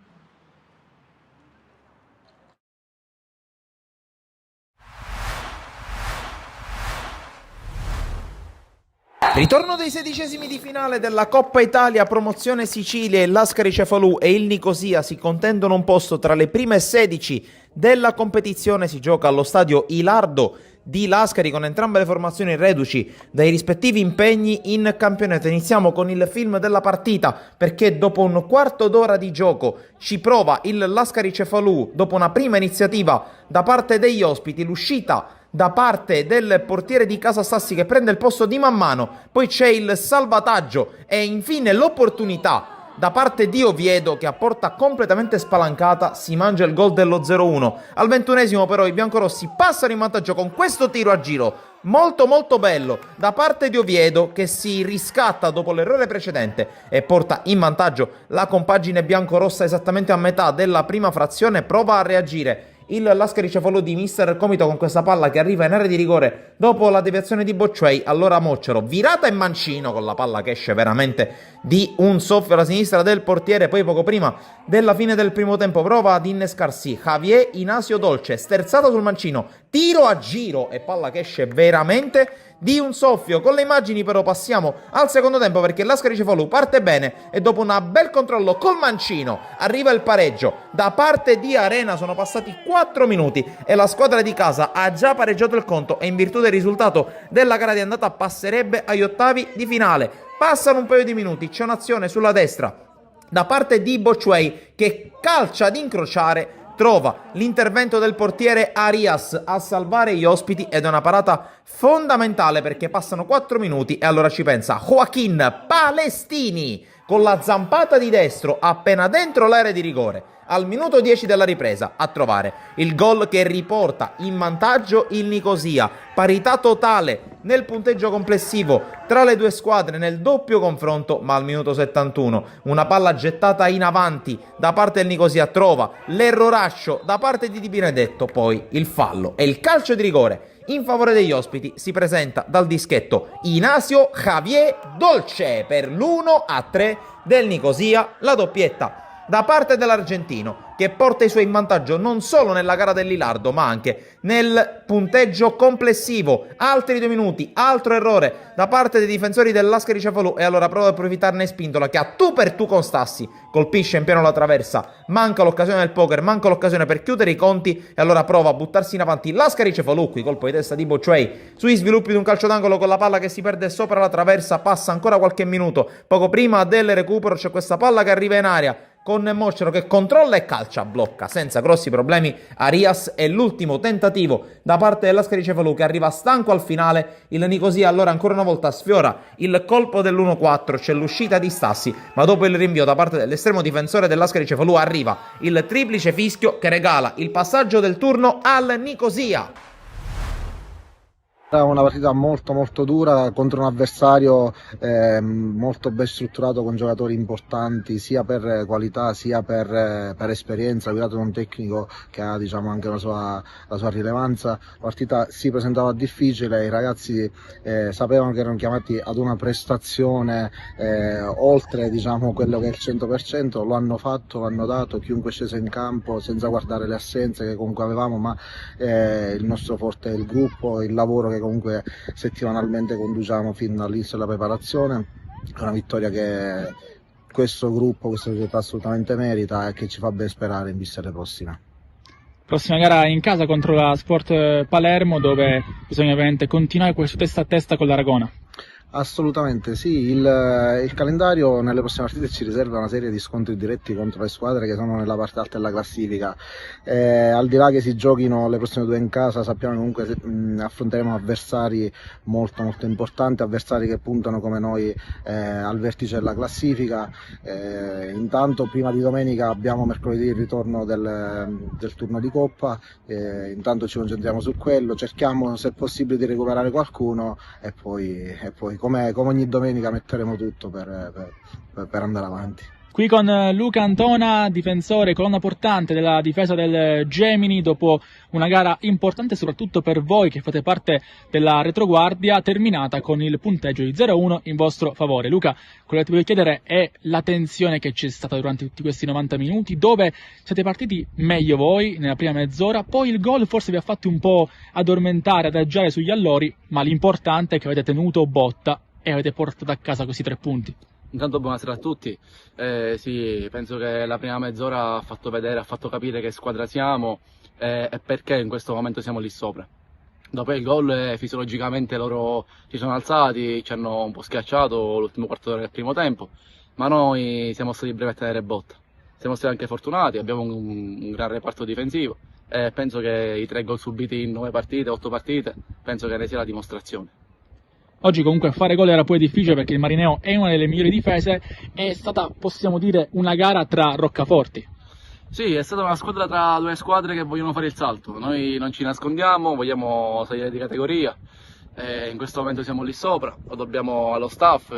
Speaker 2: Ritorno dei 16esimi di finale della Coppa Italia, promozione Sicilia. Il Lascari Cefalù e il Nicosia si contendono un posto tra le prime 16 della competizione. Si gioca allo stadio Ilardo di Lascari con entrambe le formazioni reduci dai rispettivi impegni in campionato. Iniziamo con il film della partita perché dopo un quarto d'ora di gioco ci prova il Lascari Cefalù dopo una prima iniziativa da parte degli ospiti, l'uscita da parte del portiere di Casa Sassi che prende il posto di Mammano, poi c'è il salvataggio e infine l'opportunità da parte di Oviedo che a porta completamente spalancata si mangia il gol dello 0-1. Al 21esimo però i biancorossi passano in vantaggio con questo tiro a giro molto bello da parte di Oviedo che si riscatta dopo l'errore precedente e porta in vantaggio la compagine biancorossa esattamente a metà della prima frazione. Prova a reagire il Lascari Cefalù di mister Comito con questa palla che arriva in area di rigore dopo la deviazione di Bocciuei. Allora Moccero, virata e mancino con la palla che esce veramente di un soffio alla sinistra del portiere. Poi poco prima della fine del primo tempo prova ad innescarsi Javier Inasio Dolce, sterzata sul mancino, tiro a giro e palla che esce veramente di un soffio. Con le immagini però passiamo al secondo tempo perché l'Ascari Cefalù parte bene e dopo un bel controllo col mancino arriva il pareggio da parte di Arena. Sono passati 4 minuti e la squadra di casa ha già pareggiato il conto e in virtù del risultato della gara di andata passerebbe agli ottavi di finale. Passano un paio di minuti, c'è un'azione sulla destra da parte di Bocciuei che calcia ad incrociare, trova l'intervento del portiere Arias a salvare gli ospiti ed è una parata fondamentale perché passano 4 minuti e allora ci pensa Joaquin Palestini con la zampata di destro appena dentro l'area di rigore al minuto 10 della ripresa a trovare il gol che riporta in vantaggio il Nicosia. Parità totale nel punteggio complessivo tra le due squadre nel doppio confronto, ma al minuto 71 una palla gettata in avanti da parte del Nicosia trova l'erroraccio da parte di Di Benedetto, poi il fallo e il calcio di rigore in favore degli ospiti. Si presenta dal dischetto Inasio Javier Dolce per l'1-3 del Nicosia, la doppietta da parte dell'argentino che porta i suoi in vantaggio non solo nella gara dell'Ilardo ma anche nel punteggio complessivo. Altri 2 minuti, altro errore da parte dei difensori dell'Ascari Cefalù e allora prova ad approfittarne Spintola che a tu per tu con Stassi colpisce in pieno la traversa, manca l'occasione del poker, manca l'occasione per chiudere i conti e allora prova a buttarsi in avanti l'Ascari Cefalù, qui colpo di testa di Bocciuei sui sviluppi di un calcio d'angolo con la palla che si perde sopra la traversa. Passa ancora qualche minuto, poco prima del recupero c'è questa palla che arriva in aria con Moccero che controlla e calcia, blocca senza grossi problemi Arias e l'ultimo tentativo da parte dell'Ascari Cefalù che arriva stanco al finale. Il Nicosia allora ancora una volta sfiora il colpo dell'1-4, c'è l'uscita di Stassi ma dopo il rinvio da parte dell'estremo difensore dell'Ascari Cefalù arriva il triplice fischio che regala il passaggio del turno al Nicosia.
Speaker 3: Era una partita molto dura contro un avversario molto ben strutturato con giocatori importanti sia per qualità sia per esperienza, guidato da un tecnico che ha diciamo anche la sua rilevanza. La partita si presentava difficile, i ragazzi sapevano che erano chiamati ad una prestazione oltre diciamo quello che è il 100%, lo hanno fatto, l'hanno dato, chiunque è sceso in campo senza guardare le assenze che comunque avevamo, ma il nostro forte è il gruppo, il lavoro che comunque settimanalmente conduciamo fin dall'inizio della preparazione. È una vittoria che questo gruppo, questa società assolutamente merita e che ci fa ben sperare in vista alle prossime.
Speaker 4: Prossima gara in casa contro la Sport Palermo, dove bisogna ovviamente continuare questo testa a testa con l'Aragona.
Speaker 3: Assolutamente sì, il calendario nelle prossime partite ci riserva una serie di scontri diretti contro le squadre che sono nella parte alta della classifica. Al di là che si giochino le prossime due in casa, sappiamo che comunque affronteremo avversari molto molto importanti, avversari che puntano come noi al vertice della classifica. Intanto prima di domenica abbiamo mercoledì il ritorno del turno di Coppa, intanto ci concentriamo su quello, cerchiamo se possibile di recuperare qualcuno e poi come ogni domenica metteremo tutto per andare avanti.
Speaker 4: Qui con Luca Antona, difensore, colonna portante della difesa del Gemini, dopo una gara importante soprattutto per voi che fate parte della retroguardia, terminata con il punteggio di 0-1 in vostro favore. Luca, quello che ti voglio chiedere è la tensione che c'è stata durante tutti questi 90 minuti, dove siete partiti meglio voi nella prima mezz'ora, poi il gol forse vi ha fatti un po' addormentare, adagiare sugli allori, ma l'importante è che avete tenuto botta e avete portato a casa questi 3 punti.
Speaker 5: Intanto buonasera a tutti, sì, penso che la prima mezz'ora ha fatto vedere, ha fatto capire che squadra siamo e perché in questo momento siamo lì sopra. Dopo il gol fisiologicamente loro ci sono alzati, ci hanno un po' schiacciato l'ultimo quarto d'ora del primo tempo, ma noi siamo stati bravi a tenere botta. Siamo stati anche fortunati, abbiamo un gran reparto difensivo e penso che i 3 gol subiti in 9 partite, 8 partite, penso che ne sia la dimostrazione.
Speaker 4: Oggi comunque fare gol era poi difficile perché il Marineo è una delle migliori difese, è stata, possiamo dire, una gara tra roccaforti.
Speaker 5: Sì, è stata una squadra tra 2 squadre che vogliono fare il salto, noi non ci nascondiamo, vogliamo salire di categoria, in questo momento siamo lì sopra, lo dobbiamo allo staff,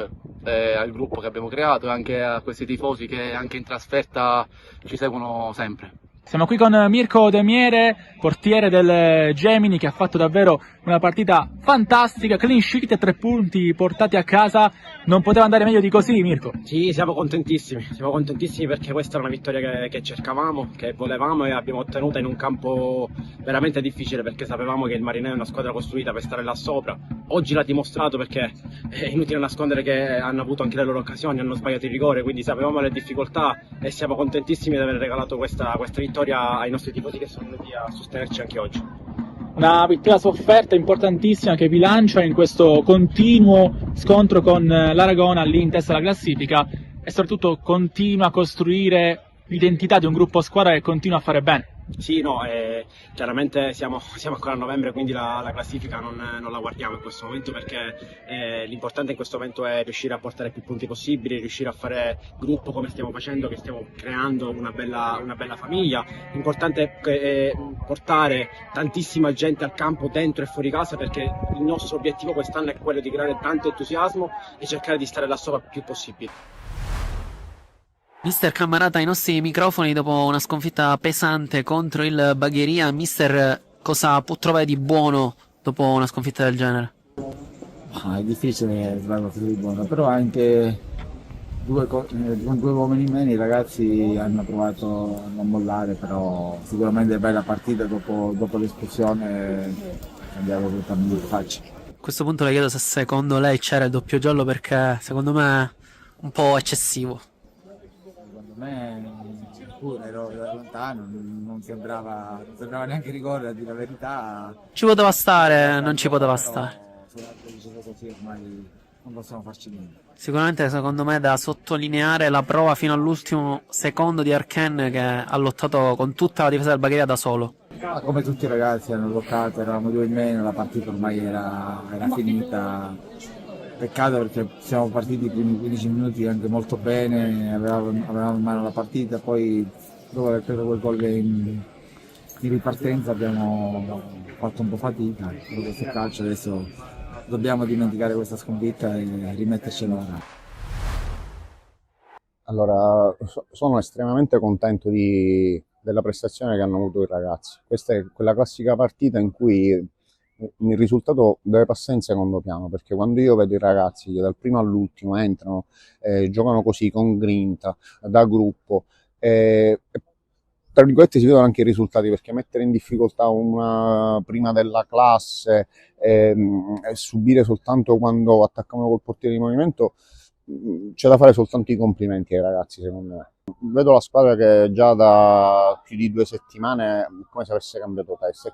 Speaker 5: al gruppo che abbiamo creato e anche a questi tifosi che anche in trasferta ci seguono sempre.
Speaker 4: Siamo qui con Mirko De Miere, portiere del Gemini, che ha fatto davvero una partita fantastica, clean sheet e 3 punti portati a casa. Non poteva andare meglio di così, Mirko.
Speaker 6: Sì, siamo contentissimi perché questa era una vittoria che cercavamo, che volevamo e abbiamo ottenuta in un campo veramente difficile, perché sapevamo che il Marineo è una squadra costruita per stare là sopra. Oggi l'ha dimostrato, perché è inutile nascondere che hanno avuto anche le loro occasioni, hanno sbagliato il rigore, quindi sapevamo le difficoltà e siamo contentissimi di aver regalato questa vittoria ai nostri tifosi che sono venuti a sostenerci anche oggi.
Speaker 4: Una vittoria sofferta importantissima che vi lancia in questo continuo scontro con l'Aragona lì in testa alla classifica e soprattutto continua a costruire l'identità di un gruppo squadra che continua a fare bene.
Speaker 6: Sì, no, chiaramente siamo ancora a novembre, quindi la classifica non la guardiamo in questo momento, perché l'importante in questo momento è riuscire a portare più punti possibili, riuscire a fare gruppo come stiamo facendo, che stiamo creando una bella famiglia. L'importante è portare tantissima gente al campo dentro e fuori casa, perché il nostro obiettivo quest'anno è quello di creare tanto entusiasmo e cercare di stare là sopra il più possibile.
Speaker 7: Mister Cammarata ai nostri microfoni dopo una sconfitta pesante contro il Bagheria. Mister, cosa può trovare di buono dopo una sconfitta del genere?
Speaker 8: È difficile trovare qualcosa di buono, però anche con 2 uomini in meno i ragazzi hanno provato a non mollare, però sicuramente bella partita dopo l'espulsione andiamo totalmente in faccia.
Speaker 7: A questo punto le chiedo se secondo lei c'era il doppio giallo, perché secondo me è un po' eccessivo.
Speaker 8: Secondo me pure ero da lontano, non sembrava neanche rigore, a dire la verità.
Speaker 7: Ci poteva stare, non ci poteva stare.
Speaker 8: Così ormai non possiamo farci niente.
Speaker 7: Sicuramente secondo me da sottolineare la prova fino all'ultimo secondo di Arken, che ha lottato con tutta la difesa del Bagheria da solo.
Speaker 8: Come tutti i ragazzi hanno lottato, eravamo 2 in meno, la partita ormai era finita. Peccato perché siamo partiti i primi 15 minuti anche molto bene, avevamo in mano la partita, poi dopo aver preso quel gol in ripartenza abbiamo fatto un po' fatica. Questo calcio, adesso dobbiamo dimenticare questa sconfitta e rimetterci a lavorare.
Speaker 3: Allora, sono estremamente contento della prestazione che hanno avuto i ragazzi. Questa è quella classica partita in cui il risultato deve passare in secondo piano, perché quando io vedo i ragazzi che dal primo all'ultimo entrano, giocano così con grinta, da gruppo, tra virgolette si vedono anche i risultati, perché mettere in difficoltà una prima della classe e subire soltanto quando attaccano col portiere di movimento, c'è da fare soltanto i complimenti ai ragazzi, secondo me. Vedo la squadra che già da più di 2 settimane è come se avesse cambiato testa,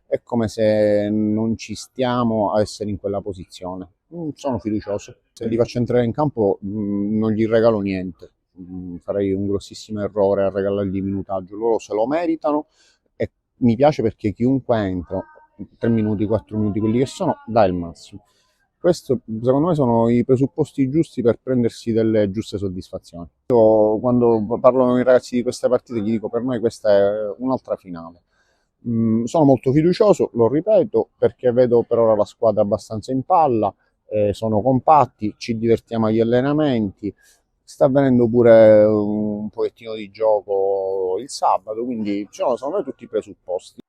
Speaker 3: è come se non ci stiamo a essere in quella posizione.
Speaker 9: Sono fiducioso. Se li faccio entrare in campo non gli regalo niente. Farei un grossissimo errore a regalargli minutaggio. Loro se lo meritano e mi piace perché chiunque entra, 3 minuti, 4 minuti, quelli che sono, dà il massimo. Questo secondo me sono i presupposti giusti per prendersi delle giuste soddisfazioni. Io quando parlo con i ragazzi di queste partite gli dico per noi questa è un'altra finale. Sono molto fiducioso, lo ripeto, perché vedo per ora la squadra abbastanza in palla, sono compatti, ci divertiamo agli allenamenti, sta avvenendo pure un pochettino di gioco il sabato, quindi ci sono secondo me tutti i presupposti.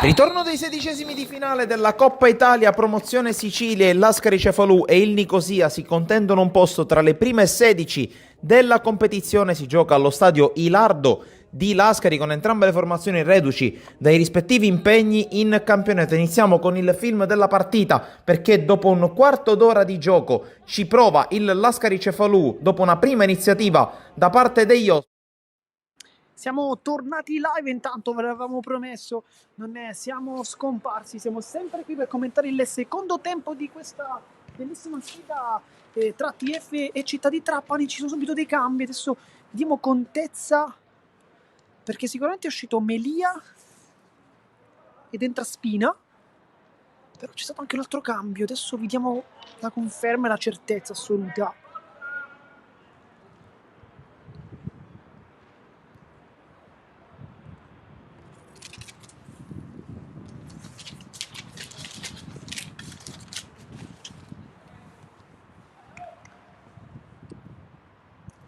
Speaker 2: Ritorno dei 16esimi di finale della Coppa Italia, promozione Sicilia. Il Lascari Cefalù e il Nicosia si contendono un posto tra le prime 16 della competizione. Si gioca allo stadio Ilardo di Lascari con entrambe le formazioni reduci dai rispettivi impegni in campionato. Iniziamo con il film della partita perché dopo un quarto d'ora di gioco ci prova il Lascari Cefalù dopo una prima iniziativa da parte degli ospiti.
Speaker 1: Siamo tornati live, intanto ve l'avevamo promesso, non siamo scomparsi, siamo sempre qui per commentare il secondo tempo di questa bellissima sfida tra TF e Città di Trapani. Ci sono subito dei cambi, adesso diamo contezza perché sicuramente è uscito Melia ed entra Spina, però c'è stato anche un altro cambio, adesso vi diamo la conferma e la certezza assoluta.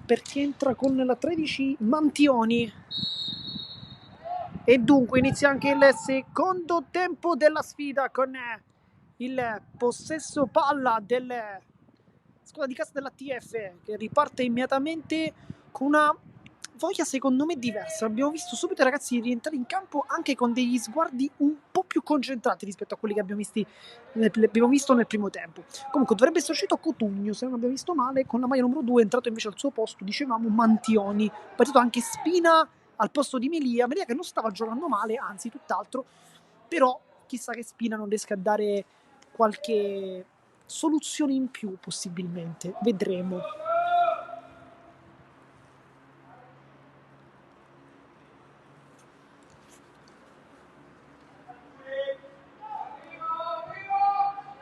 Speaker 1: Perché entra con la 13 Mantioni. E dunque inizia anche il secondo tempo della sfida con il possesso palla del squadra di casa della TF che riparte immediatamente con una voglia secondo me diversa. Abbiamo visto subito i ragazzi rientrare in campo anche con degli sguardi un po' più concentrati rispetto a quelli che abbiamo visto nel primo tempo. Comunque dovrebbe essere uscito Cotugno, se non abbiamo visto male, con la maglia numero 2 è entrato invece al suo posto, dicevamo, Mantioni. Partito anche Spina al posto di Melia che non stava giocando male, anzi tutt'altro, però chissà che Spina non riesca a dare qualche soluzione in più possibilmente, vedremo.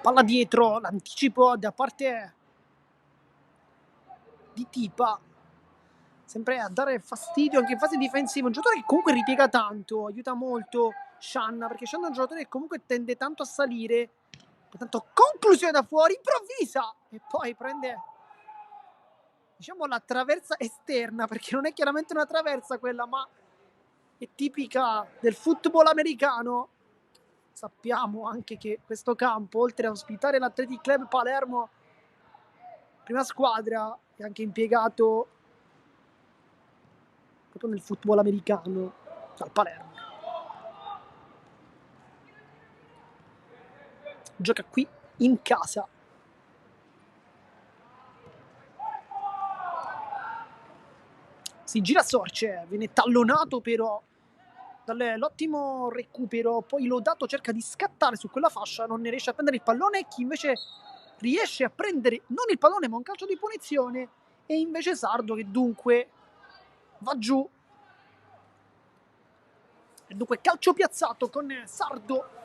Speaker 1: Palla dietro, l'anticipo da parte di Tipa, sempre a dare fastidio anche in fase difensiva, un giocatore che comunque ripiega tanto, aiuta molto Shanna, perché Shanna è un giocatore che comunque tende tanto a salire, pertanto conclusione da fuori, improvvisa, e poi prende, diciamo, la traversa esterna, perché non è chiaramente una traversa quella, ma è tipica del football americano. Sappiamo anche che questo campo, oltre a ospitare l'Athletic Club Palermo, prima squadra, è anche impiegato proprio nel football americano dal Palermo. Gioca qui in casa. Si gira Sorce, viene tallonato però dall'ottimo recupero, poi Lodato cerca di scattare su quella fascia, non ne riesce a prendere il pallone, chi invece riesce a prendere non il pallone ma un calcio di punizione è invece Sardo, che dunque va giù, e dunque calcio piazzato con Sardo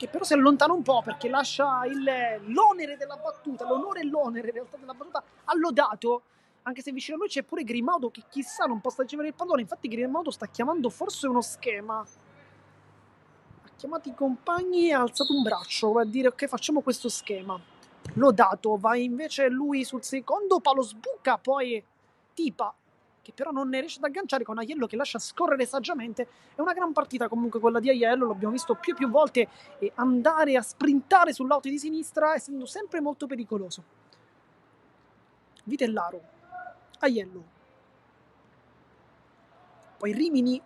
Speaker 1: che però si allontana un po' perché lascia l'onere della battuta, l'onore e l'onere in realtà della battuta a Lodato, anche se vicino a lui c'è pure Grimaudo che chissà non possa ricevere il pallone. Infatti Grimaudo sta chiamando forse uno schema, ha chiamato i compagni e ha alzato un braccio per dire ok, facciamo questo schema. Lodato va invece lui sul secondo palo, sbuca poi Tipa, che però non ne riesce ad agganciare, con Aiello che lascia scorrere saggiamente. È una gran partita comunque quella di Aiello, l'abbiamo visto più volte andare a sprintare sull'auto di sinistra, essendo sempre molto pericoloso. Vitellaro, Aiello, poi Rimini.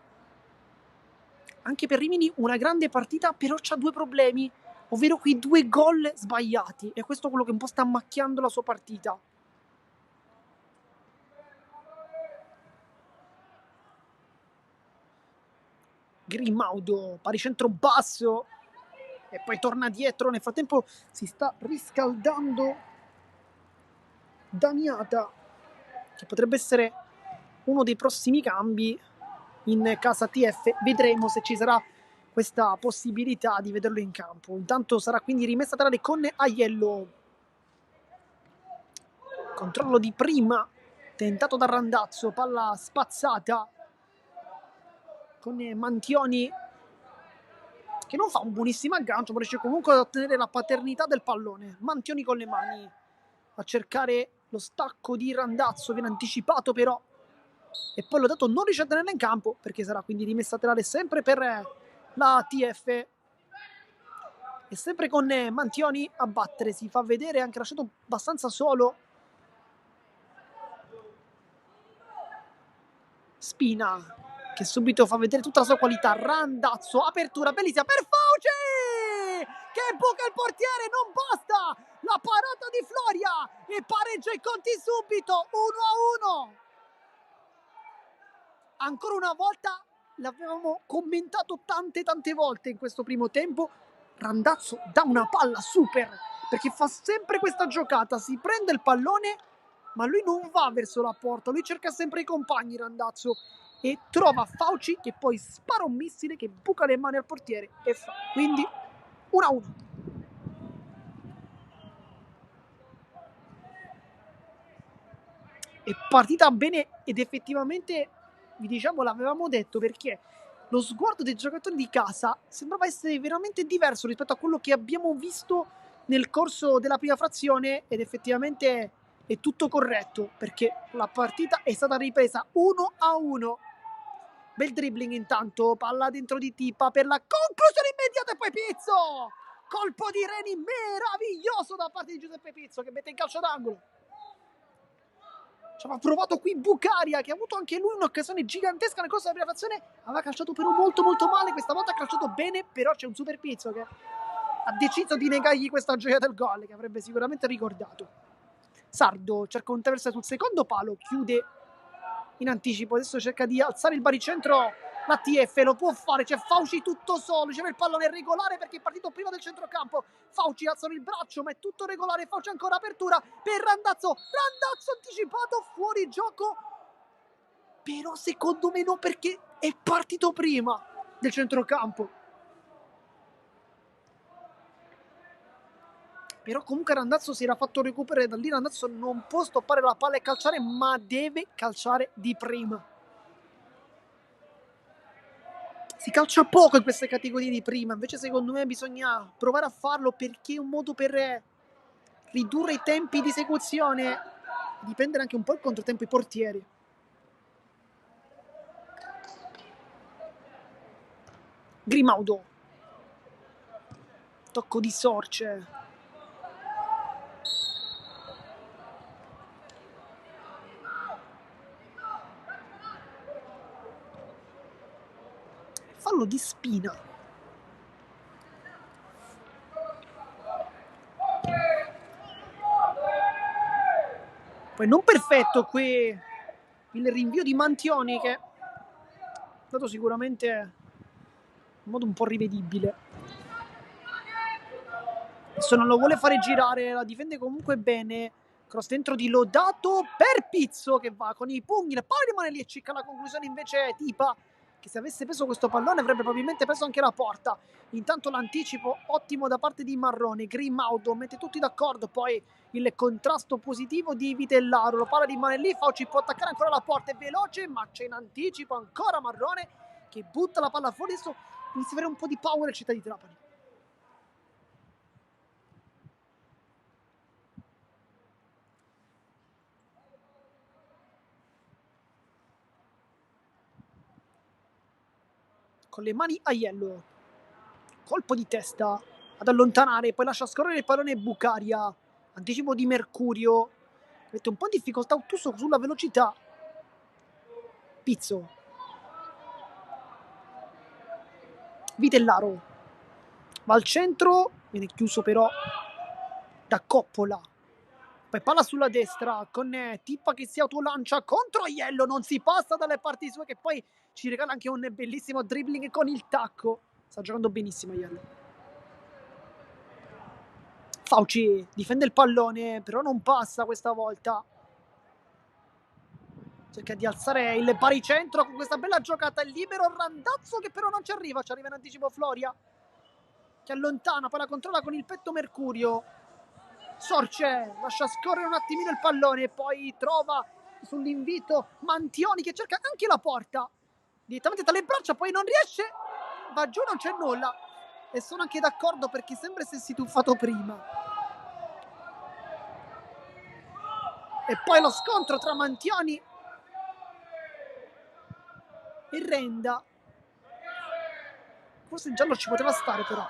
Speaker 1: Anche per Rimini una grande partita, però c'ha due problemi, ovvero quei 2 gol sbagliati, e questo è quello che un po' sta macchiando la sua partita. Grimaudo, baricentro basso, e poi torna dietro. Nel frattempo si sta riscaldando Damiata, che potrebbe essere uno dei prossimi cambi in casa TF. Vedremo se ci sarà questa possibilità di vederlo in campo. Intanto sarà quindi rimessa tra le con Aiello. Controllo di prima, tentato da Randazzo, palla spazzata con Mantioni, che non fa un buonissimo aggancio, ma riesce comunque ad ottenere la paternità del pallone. Mantioni con le mani a cercare lo stacco di Randazzo, viene anticipato però, e poi Lodato non riesce a tenerla in campo, perché sarà quindi rimessa laterale sempre per la TF, e sempre con Mantioni a battere. Si fa vedere, anche lasciato abbastanza solo Spina, che subito fa vedere tutta la sua qualità. Randazzo, apertura bellissima per Fauci, che buca il portiere, non basta la parata di Floria e pareggia i conti subito, 1-1. Ancora una volta, l'avevamo commentato tante volte in questo primo tempo, Randazzo dà una palla super, perché fa sempre questa giocata, si prende il pallone ma lui non va verso la porta, lui cerca sempre i compagni, Randazzo, e trova Fauci che poi spara un missile che buca le mani al portiere e fa quindi 1-1. È partita bene, ed effettivamente vi diciamo l'avevamo detto, perché lo sguardo dei giocatori di casa sembrava essere veramente diverso rispetto a quello che abbiamo visto nel corso della prima frazione, ed effettivamente è tutto corretto, perché la partita è stata ripresa 1-1. Bel dribbling intanto, palla dentro di Tipa per la conclusione immediata e poi Pizzo! Colpo di Reni meraviglioso da parte di Giuseppe Pizzo che mette in calcio d'angolo. Ci aveva provato qui Bucaria, che ha avuto anche lui un'occasione gigantesca nel corso della prima frazione, aveva calciato però molto male, questa volta ha calciato bene, però c'è un Super Pizzo che ha deciso di negargli questa gioia del gol che avrebbe sicuramente ricordato. Sardo cerca un traverso sul secondo palo, chiude in anticipo, adesso cerca di alzare il baricentro, la TF lo può fare, c'è Fauci tutto solo, c'è il pallone regolare perché è partito prima del centrocampo, Fauci alzano il braccio ma è tutto regolare, Fauci ancora apertura per Randazzo anticipato, fuori gioco, però secondo me no perché è partito prima del centrocampo. Però comunque Randazzo si era fatto recuperare da lì, Randazzo non può stoppare la palla e calciare, ma deve calciare di prima. Si calcia poco in queste categorie di prima, invece secondo me bisogna provare a farlo perché è un modo per ridurre i tempi di esecuzione, dipendere anche un po' il controtempo ai portieri. Grimaudo. Tocco di Sorce. Fallo di Spina. Poi non perfetto qui il rinvio di Mantioni che è stato sicuramente in modo un po' rivedibile. Adesso non lo vuole fare girare, la difende comunque bene. Cross dentro di Lodato per Pizzo che va con i pugni, la palla rimane lì e cicca la conclusione invece Tipa, che se avesse preso questo pallone avrebbe probabilmente preso anche la porta. Intanto l'anticipo ottimo da parte di Marrone, Grimaudo mette tutti d'accordo, poi il contrasto positivo di Vitellaro, la palla rimane lì, Fauci può attaccare ancora la porta, è veloce ma c'è in anticipo ancora Marrone che butta la palla fuori. Adesso inizia ad avere un po' di power il Città di Trapani. Con le mani Aiello, colpo di testa ad allontanare, poi lascia scorrere il pallone Bucaria, anticipo di Mercurio, mette un po' in difficoltà Ottuso sulla velocità. Pizzo, Vitellaro va al centro, viene chiuso però da Coppola, poi palla sulla destra con Tippa che si autolancia contro Aiello, non si passa dalle parti sue, che poi ci regala anche un bellissimo dribbling con il tacco. Sta giocando benissimo Aiello. Fauci difende il pallone, però non passa questa volta. Cerca di alzare il baricentro con questa bella giocata, il libero Randazzo che però non ci arriva in anticipo Floria che allontana, poi la controlla con il petto Mercurio. Sorce lascia scorrere un attimino il pallone, poi trova sull'invito Mantioni che cerca anche la porta direttamente tra le braccia, poi non riesce, va giù, non c'è nulla e sono anche d'accordo perché sembra essersi tuffato prima. E poi lo scontro tra Mantioni e Renda, forse il giallo ci poteva stare però.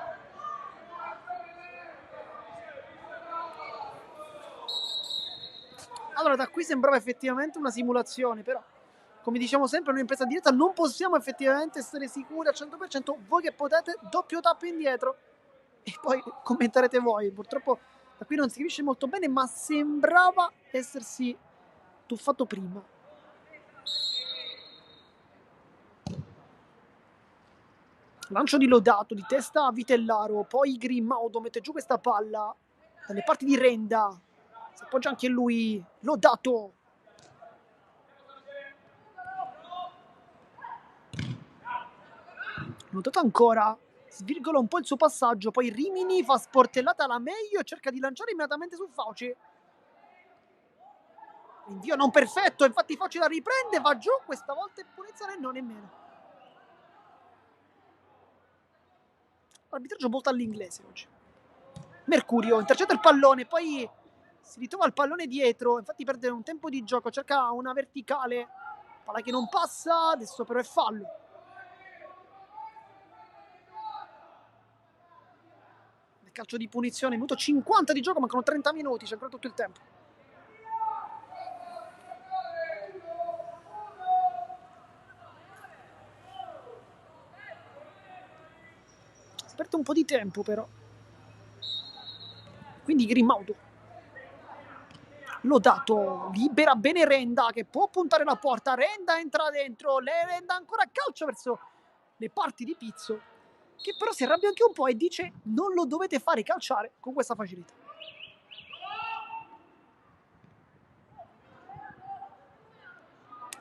Speaker 1: Allora da qui sembrava effettivamente una simulazione, però come diciamo sempre noi in presa diretta non possiamo effettivamente essere sicuri al 100%, voi che potete doppio tap indietro e poi commenterete voi. Purtroppo da qui non si capisce molto bene, ma sembrava essersi tuffato prima. Lancio di Lodato, di testa a Vitellaro, poi Grimaudo mette giù questa palla dalle parti di Renda, si appoggia anche lui, Lodato. Lodato ancora, svirgola un po' il suo passaggio, poi Rimini fa sportellata alla meglio e cerca di lanciare immediatamente su Fauci. Invio non perfetto, infatti Fauci la riprende, va giù, questa volta è punizione e non nemmeno. Arbitraggio molto all'inglese oggi. Mercurio intercetta il pallone, poi si ritrova il pallone dietro, infatti perde un tempo di gioco, cerca una verticale, palla che non passa, adesso però è fallo. Il calcio di punizione, minuto 50 di gioco, mancano 30 minuti, c'è ancora tutto il tempo. Si perde un po' di tempo però. Quindi Grimaudo. Lodato, libera bene Renda che può puntare la porta, Renda entra dentro, Renda ancora calcio verso le parti di Pizzo, che però si arrabbia anche un po' e dice non lo dovete fare calciare con questa facilità.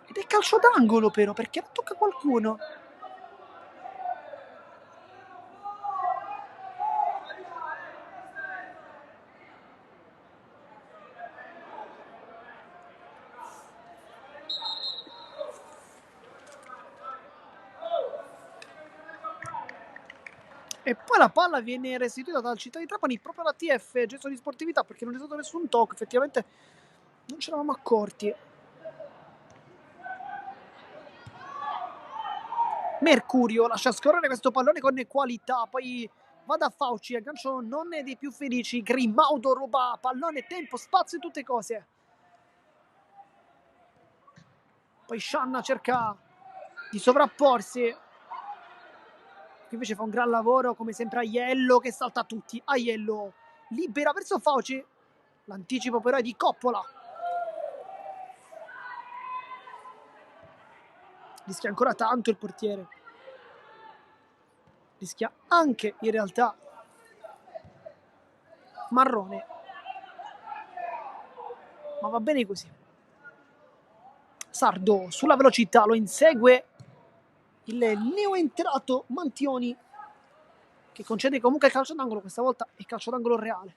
Speaker 1: Ed è calcio d'angolo però, perché non tocca qualcuno. E poi la palla viene restituita dal Città di Trapani proprio alla TF, gesto di sportività, perché non è stato nessun tocco, effettivamente non ci eravamo accorti. Mercurio lascia scorrere questo pallone con qualità, poi va da Fauci, aggancio non è dei più felici, Grimaudo ruba pallone, tempo, spazio e tutte cose. Poi Shanna cerca di sovrapporsi, invece fa un gran lavoro come sempre Aiello che salta tutti. Aiello libera verso Fauci, l'anticipo però è di Coppola, rischia ancora tanto il portiere, rischia anche in realtà Marrone, ma va bene così. Sardo sulla velocità lo insegue il neoentrato Mantioni, che concede comunque il calcio d'angolo, questa volta è calcio d'angolo reale.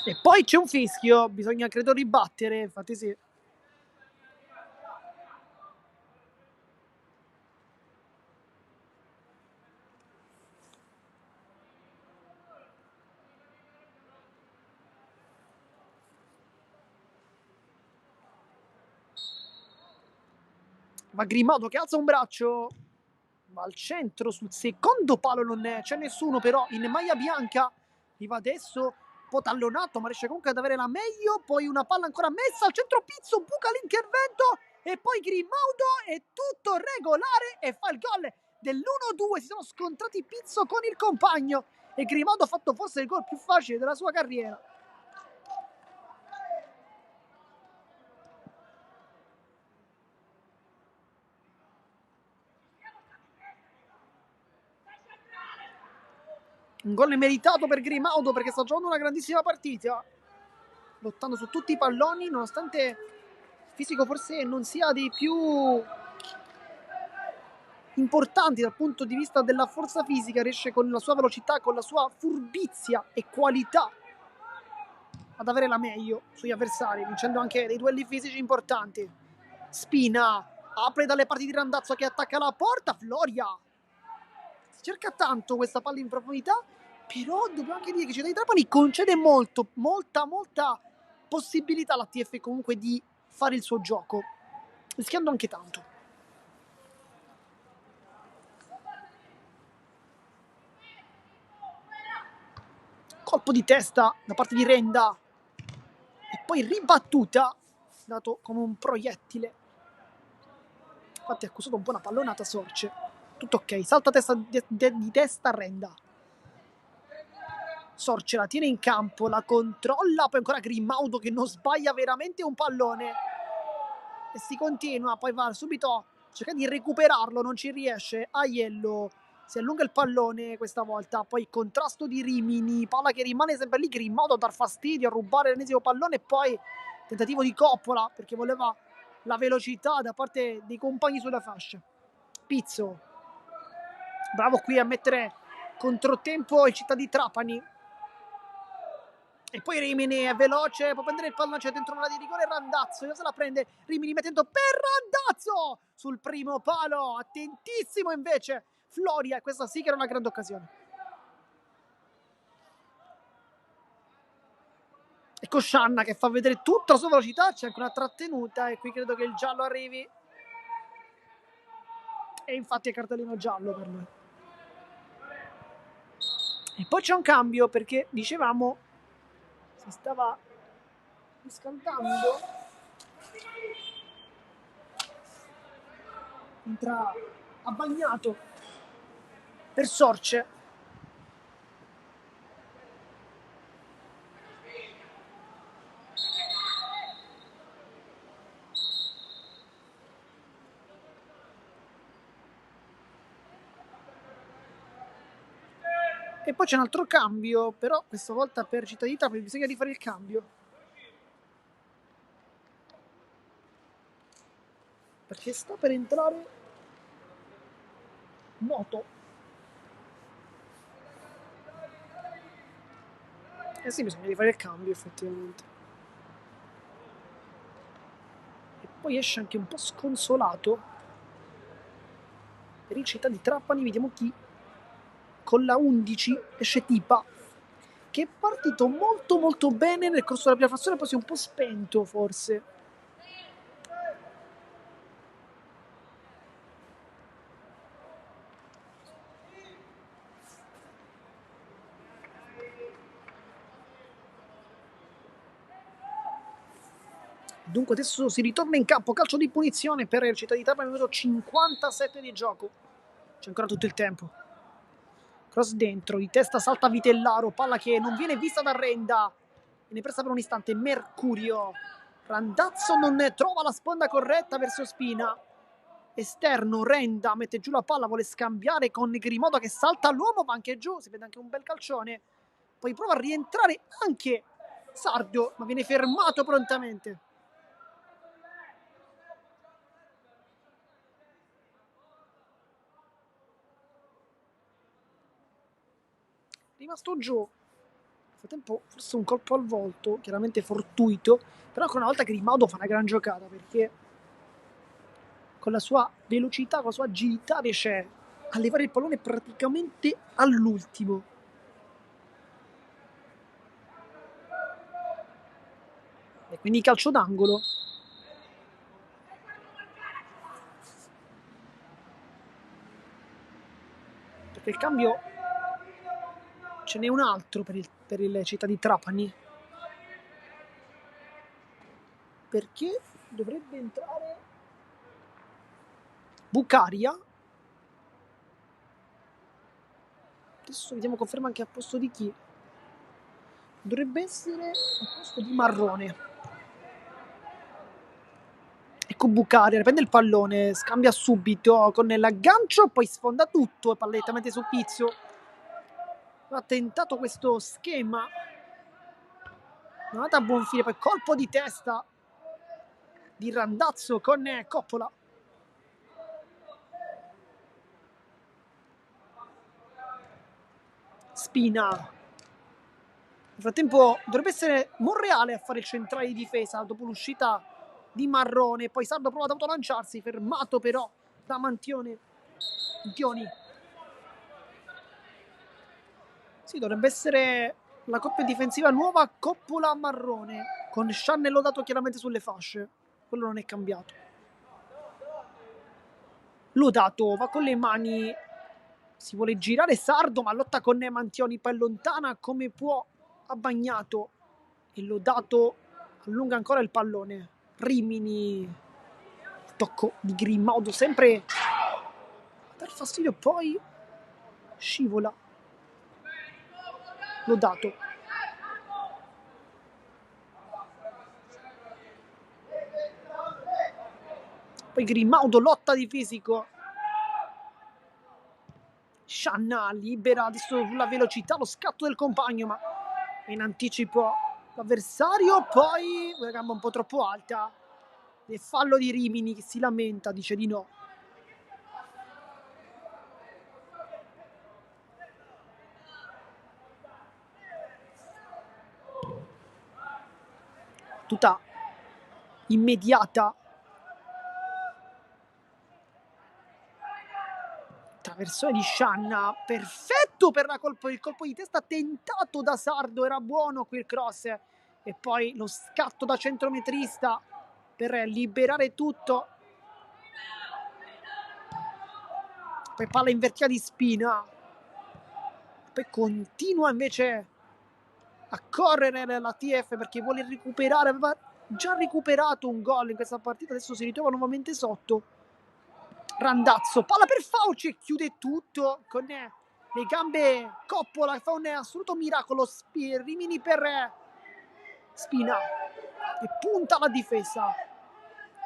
Speaker 1: E poi c'è un fischio, bisogna credo ribattere, infatti sì. Va Grimaudo che alza un braccio, va al centro, sul secondo palo non c'è nessuno però in maglia bianca, gli va adesso un po' tallonato ma riesce comunque ad avere la meglio, poi una palla ancora messa al centro, Pizzo buca l'intervento e poi Grimaudo è tutto regolare e fa il gol dell'1-2, si sono scontrati Pizzo con il compagno e Grimaudo ha fatto forse il gol più facile della sua carriera. Un gol meritato per Grimaudo perché sta giocando una grandissima partita, lottando su tutti i palloni, nonostante il fisico forse non sia dei più importanti dal punto di vista della forza fisica, riesce con la sua velocità, con la sua furbizia e qualità ad avere la meglio sugli avversari, vincendo anche dei duelli fisici importanti. Spina apre dalle parti di Randazzo che attacca la porta, Floria cerca tanto questa palla in profondità, però dobbiamo anche dire che Città di Trapani concede molta possibilità alla TF comunque di fare il suo gioco, rischiando anche tanto. Colpo di testa da parte di Renda e poi ribattuta, dato come un proiettile. Infatti ha accusato un po' una pallonata Sorce. Tutto ok, salta testa di testa Renda. Sorce la tiene in campo, la controlla, poi ancora Grimaudo che non sbaglia veramente un pallone. E si continua, poi va subito, cerca di recuperarlo, non ci riesce. Aiello si allunga il pallone questa volta, poi contrasto di Rimini, palla che rimane sempre lì, Grimaudo a dar fastidio, a rubare l'ennesimo pallone e poi tentativo di Coppola perché voleva la velocità da parte dei compagni sulla fascia. Pizzo bravo qui a mettere controtempo in Città di Trapani, E poi Rimini è veloce, può prendere il pallone, c'è dentro l'area di rigore Randazzo, se la prende Rimini mettendo per Randazzo sul primo palo, attentissimo invece Floria, questa sì che era una grande occasione. Ecco Scianna che fa vedere tutta la sua velocità, c'è anche una trattenuta e qui credo che il giallo arrivi. E infatti è cartellino giallo per lui. E poi c'è un cambio perché dicevamo si stava riscaldando. Entra Abbagnato per Sorce. E poi c'è un altro cambio, però questa volta per Città di Trapani bisogna rifare il cambio. Perché sta per entrare Moto. Eh sì, bisogna rifare il cambio effettivamente. E poi esce anche un po' sconsolato. Per il Città di Trapani vediamo chi. Con la 11 esce Tipa, che è partito molto molto bene nel corso della prima frazione, poi si è un po' spento forse. Dunque adesso si ritorna in campo, calcio di punizione per il Città di Trapani, minuto 57 di gioco. C'è ancora tutto il tempo. Cross dentro, di testa salta Vitellaro, palla che non viene vista da Renda. Viene presa per un istante Mercurio. Randazzo non trova la sponda corretta verso Spina. Esterno, Renda mette giù la palla, vuole scambiare con Grimodo che salta all'uomo, va anche giù, si vede anche un bel calcione. Poi prova a rientrare anche Sardo, ma viene fermato prontamente. Rimasto giù. Nel frattempo forse un colpo al volto, chiaramente fortuito, però ancora una volta Grimodo fa una gran giocata perché con la sua velocità, con la sua agilità riesce a levare il pallone praticamente all'ultimo. E quindi calcio d'angolo. Perché il cambio ce n'è un altro per il Città di Trapani. Perché dovrebbe entrare Bucaria. Adesso vediamo, conferma anche a posto di chi. Dovrebbe essere a posto di Marrone. Ecco Bucaria, prende il pallone, scambia subito con l'aggancio, poi sfonda tutto e palla direttamente su Pizzo. Ha tentato questo schema. Non è andata a buon fine, poi colpo di testa di Randazzo con Coppola. Spina. Nel frattempo dovrebbe essere Monreale a fare il centrale di difesa dopo l'uscita di Marrone. Poi Sardo prova ad autolanciarsi, fermato però da Mantioni. Sì, dovrebbe essere la coppia difensiva nuova Coppola-Marrone, con Scianne Lodato chiaramente sulle fasce. Quello non è cambiato. Lodato va con le mani, si vuole girare Sardo, ma lotta con Mantioni, poi allontana come può Abbagnato. E Lodato allunga ancora il pallone. Rimini, tocco di Grimodo, sempre a dar fastidio, poi scivola. Lodato. Poi Grimaudo, lotta di fisico. Scianna libera adesso sulla velocità, lo scatto del compagno, ma in anticipo l'avversario. Poi una gamba un po' troppo alta. E fallo di Rimini che si lamenta, dice di no. immediata. Traversone di Scianna, perfetto per il colpo di testa tentato da Sardo, era buono qui il cross e poi lo scatto da centrometrista per liberare tutto. Poi palla invertita di Spina, poi continua invece a correre la TF perché vuole recuperare, aveva già recuperato un gol in questa partita, adesso si ritrova nuovamente sotto. Randazzo, palla per Fauci e chiude tutto con le gambe Coppola, fa un assoluto miracolo. Rimini per Spina e punta la difesa,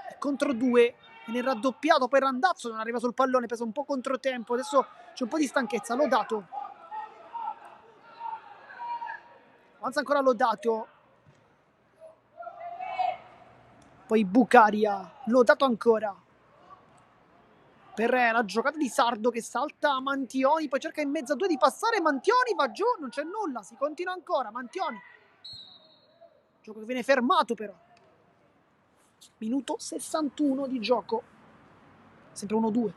Speaker 1: è contro due, viene raddoppiato, poi Randazzo non arriva sul pallone, pesa un po' controtempo, adesso c'è un po' di stanchezza. Lodato, avanza ancora Lodato, poi Bucaria, Lodato ancora per la giocata di Sardo che salta Mantioni, poi cerca in mezzo a due di passare, Mantioni va giù, non c'è nulla, si continua ancora, Mantioni, gioco che viene fermato però. Minuto 61 di gioco, sempre 1-2.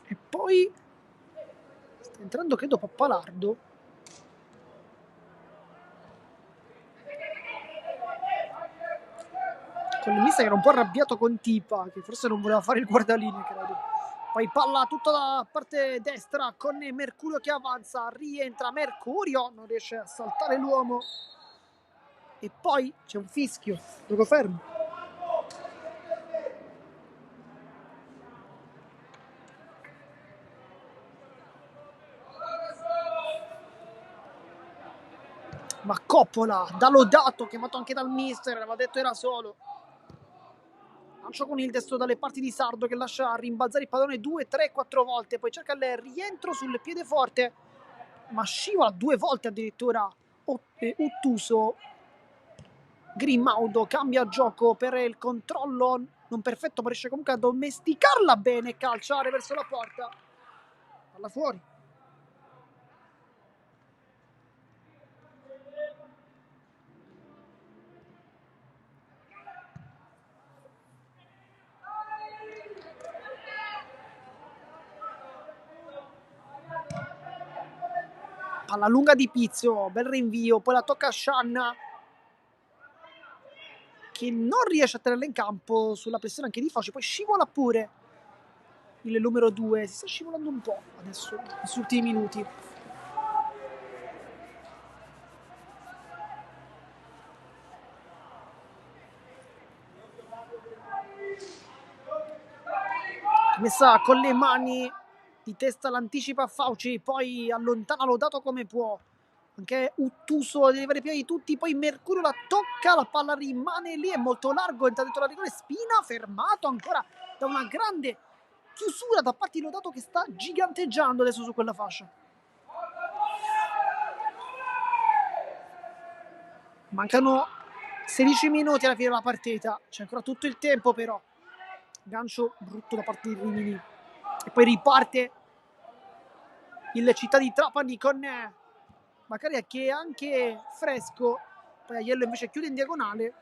Speaker 1: E poi sta entrando credo Pappalardo, con il mister che era un po' arrabbiato con Tipa, che forse non voleva fare il guardalinee, credo. Poi palla tutta da parte destra con Mercurio che avanza, rientra Mercurio, non riesce a saltare l'uomo e poi c'è un fischio, gioco fermo. Ma Coppola, da Lodato, chiamato anche dal mister, aveva detto era solo. Lancio con il destro dalle parti di Sardo che lascia rimbalzare il pallone 2, 3, 4 volte, poi cerca il rientro sul piede forte, ma scivola 2 volte addirittura Ottuso. Grimaudo cambia gioco per il controllo non perfetto, ma riesce comunque a domesticarla bene e calciare verso la porta. Palla fuori. Palla lunga di Pizzo, bel rinvio, poi la tocca a Scianna che non riesce a tenerla in campo sulla pressione anche di Fauci, poi scivola pure il numero 2, si sta scivolando un po' adesso, in questi ultimi minuti. Messa con le mani di testa, l'anticipa Fauci, poi allontana Lodato come può. Anche Ottuso deve avere piedi di tutti, poi Mercurio la tocca, la palla rimane lì, è molto largo, entra dentro la rigore, Spina fermato ancora da una grande chiusura da parte di Lodato che sta giganteggiando adesso su quella fascia. Mancano 16 minuti alla fine della partita, c'è ancora tutto il tempo però. Gancio brutto da parte di Rimini e poi riparte il Città di Trapani con Maccaria che è anche fresco, poi Aiello invece chiude in diagonale.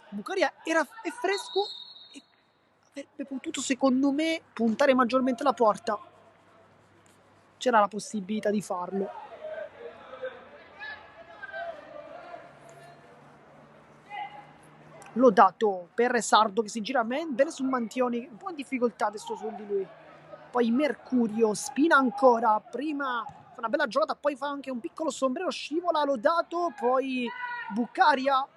Speaker 1: Bucaria è fresco e avrebbe potuto secondo me puntare maggiormente la porta, c'era la possibilità di farlo. Lodato per Sardo che si gira bene su Mantioni, un po' in difficoltà adesso su di lui. Poi Mercurio, Spina ancora, prima fa una bella giocata, poi fa anche un piccolo sombrero, scivola Lodato, poi Bucaria,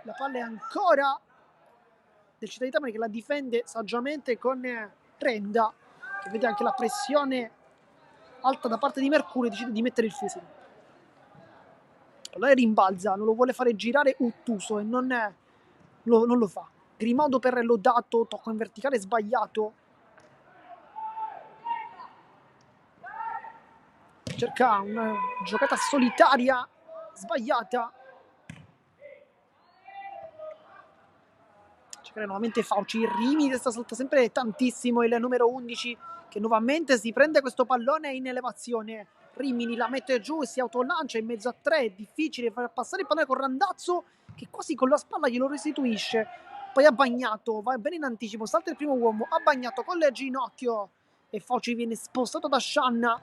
Speaker 1: la palla è ancora del Città di Trapani che la difende saggiamente con Renda, che vede anche la pressione alta da parte di Mercurio e decide di mettere il fisico. Allora rimbalza, non lo vuole fare girare Ottuso e non lo fa. Grimaudo per Lodato, tocco in verticale sbagliato. cerca una giocata solitaria sbagliata. Cerca nuovamente Fauci. Rimini testa salta sempre tantissimo il numero 11 che nuovamente si prende questo pallone in elevazione. Rimini la mette giù e si autolancia in mezzo a 3. È difficile far passare il pallone con Randazzo che quasi con la spalla glielo restituisce. Poi ha bagnato, va bene in anticipo, salta il primo uomo, ha bagnato con il ginocchio e Fauci viene spostato da Shanna,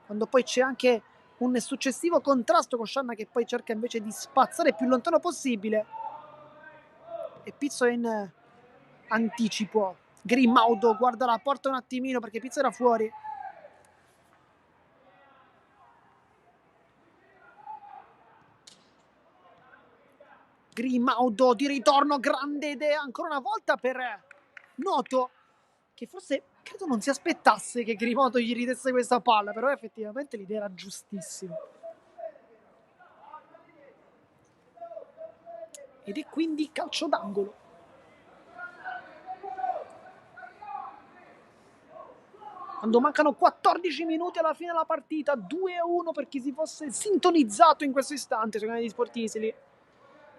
Speaker 1: quando poi c'è anche un successivo contrasto con Shanna che poi cerca invece di spazzare il più lontano possibile e Pizzo è in anticipo. Grimaudo guarda la porta un attimino perché Pizzo era fuori. Grimaudo di ritorno, grande idea ancora una volta per Noto, che forse credo non si aspettasse che Grimaudo gli ridesse questa palla, però effettivamente l'idea era giustissima. Ed è quindi calcio d'angolo. Quando mancano 14 minuti alla fine della partita, 2-1 per chi si fosse sintonizzato in questo istante sui canali sportivi lì.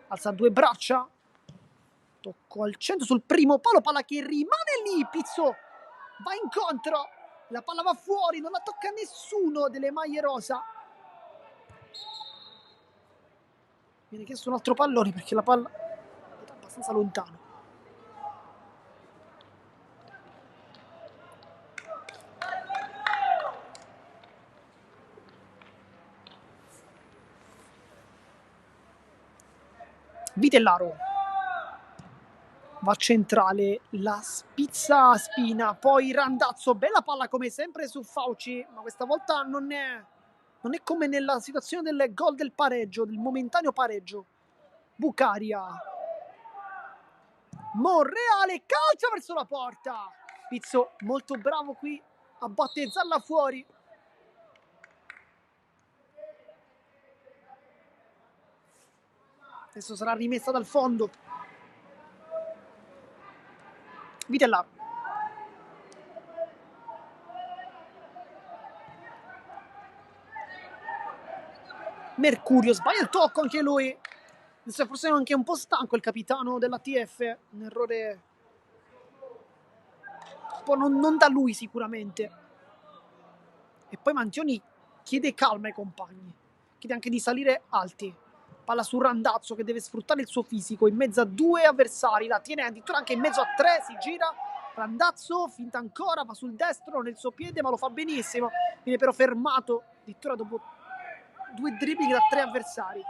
Speaker 1: Alza 2 braccia, tocco al centro sul primo palo, palla che rimane lì, Pizzo va incontro, la palla va fuori, non la tocca nessuno delle maglie rosa. Viene chiesto un altro pallone perché la palla è abbastanza lontano. Vitellaro va centrale, la spizza a Spina, poi Randazzo, bella palla come sempre su Fauci, ma questa volta non è come nella situazione del gol del pareggio, del momentaneo pareggio. Bucaria, Monreale, calcia verso la porta. Pizzo molto bravo qui a battezzarla fuori. Adesso sarà rimessa dal fondo. Vitellaro. Mercurio sbaglia il tocco anche lui. Adesso forse è anche un po' stanco il capitano della TF. Un errore un po' non da lui sicuramente. E poi Mantioni chiede calma ai compagni. Chiede anche di salire alti. Palla su Randazzo che deve sfruttare il suo fisico in mezzo a 2 avversari. La tiene addirittura anche in mezzo a 3. Si gira. Randazzo finta ancora, va sul destro nel suo piede, ma lo fa benissimo. Viene però fermato addirittura dopo 2 dribbling da 3 avversari.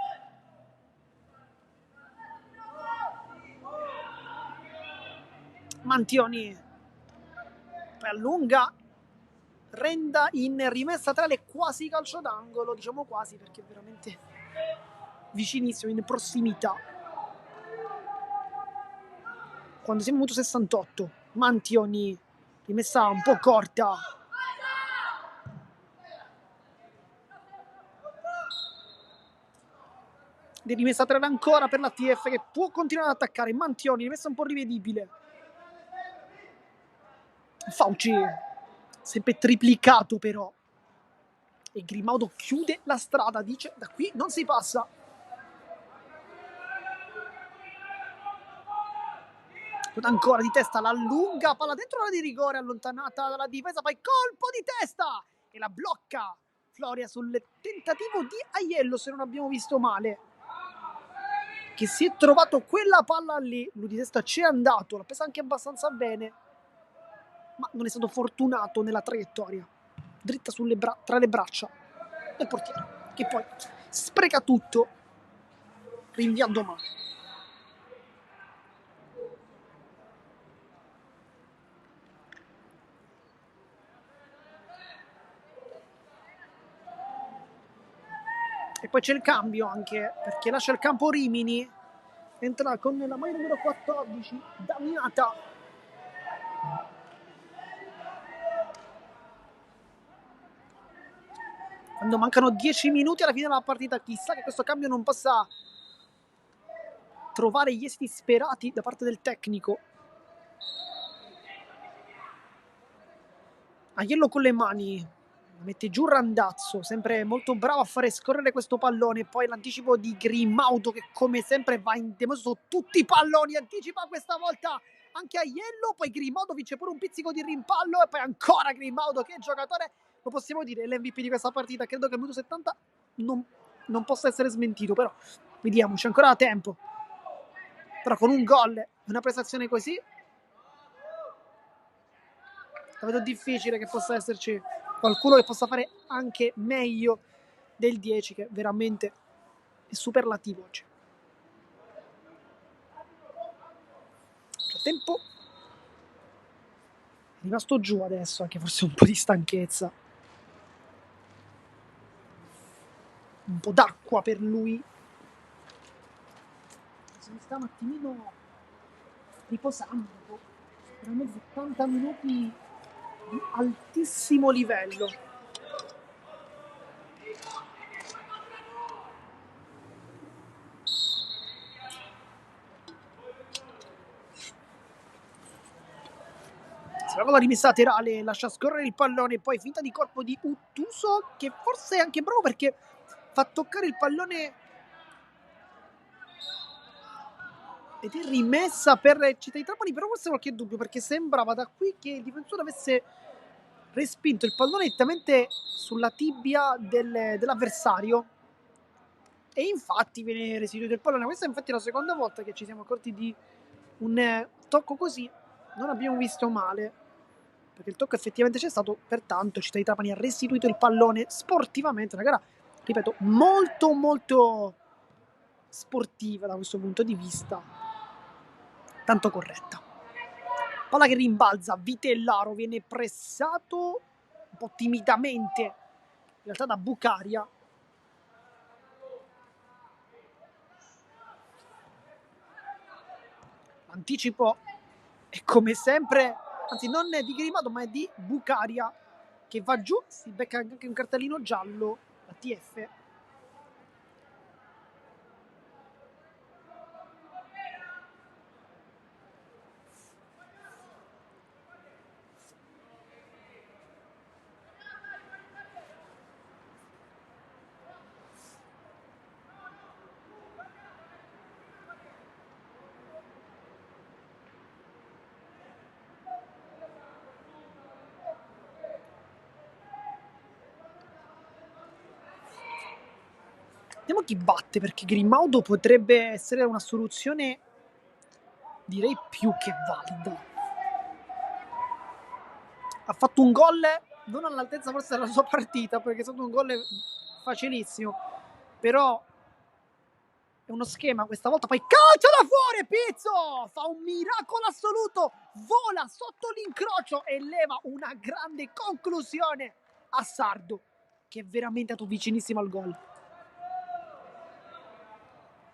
Speaker 1: Mantioni poi allunga, Renda in rimessa tra quasi calcio d'angolo, diciamo quasi perché è veramente vicinissimo, in prossimità. Quando siamo minuto 68, Mantioni, rimessa un po' corta. Di rimessa 3 ancora per la TF che può continuare ad attaccare. Mantioni, rimessa un po' rivedibile. Fauci, sempre triplicato però. E Grimaudo chiude la strada, dice da qui non si passa. Ancora di testa, la lunga palla dentro l'area di rigore, allontanata dalla difesa, poi colpo di testa e la blocca Floria sul tentativo di Aiello, se non abbiamo visto male, che si è trovato quella palla lì. Lui di testa ci è andato, l'ha presa anche abbastanza bene, ma non è stato fortunato nella traiettoria, dritta tra le braccia del portiere, che poi spreca tutto rinviando male. E poi c'è il cambio anche, perché lascia il campo Rimini, entra con la maglia numero 14, Damiata. Quando mancano 10 minuti alla fine della partita, chissà che questo cambio non possa trovare gli esiti sperati da parte del tecnico. Aiello con le mani, mette giù Randazzo, sempre molto bravo a fare scorrere questo pallone. Poi l'anticipo di Grimaudo che come sempre va in demoso su tutti i palloni, anticipa questa volta anche Aiello, poi Grimaudo vince pure un pizzico di rimpallo e poi ancora Grimaudo, che giocatore, lo possiamo dire, è l'MVP di questa partita. Credo che al minuto 70 non possa essere smentito, però vediamo, c'è ancora tempo. Però con un gol, una prestazione così, la vedo difficile che possa esserci qualcuno che possa fare anche meglio del 10, che veramente è superlativo oggi. Nel tempo è rimasto giù adesso, anche forse un po' di stanchezza, un po' d'acqua per lui. Si sta un attimino riposando dopo veramente 70 minuti di altissimo livello. Con la rimessa laterale lascia scorrere il pallone, poi finta di corpo di Uttuso, che forse è anche bravo perché fa toccare il pallone ed è rimessa per Città di Trapani, però forse qualche dubbio, perché sembrava da qui che il difensore avesse respinto il pallone direttamente sulla tibia dell'avversario, e infatti viene restituito il pallone. Questa infatti è la seconda volta che ci siamo accorti di un tocco così, non abbiamo visto male, perché il tocco effettivamente c'è stato, pertanto Città di Trapani ha restituito il pallone sportivamente. Una gara, ripeto, molto molto sportiva da questo punto di vista, tanto corretta. Palla che rimbalza, Vitellaro viene pressato un po' timidamente in realtà da Bucaria. L'anticipo è come sempre, anzi non è di Grimaudo ma è di Bucaria, che va giù, si becca anche un cartellino giallo, la TF. Vediamo chi batte, perché Grimaudo potrebbe essere una soluzione, direi, più che valida. Ha fatto un gol non all'altezza forse della sua partita, perché è stato un gol facilissimo, però è uno schema questa volta. Poi calcio da fuori, Pizzo fa un miracolo assoluto, vola sotto l'incrocio e leva una grande conclusione a Sardo, che è veramente stato vicinissimo al gol.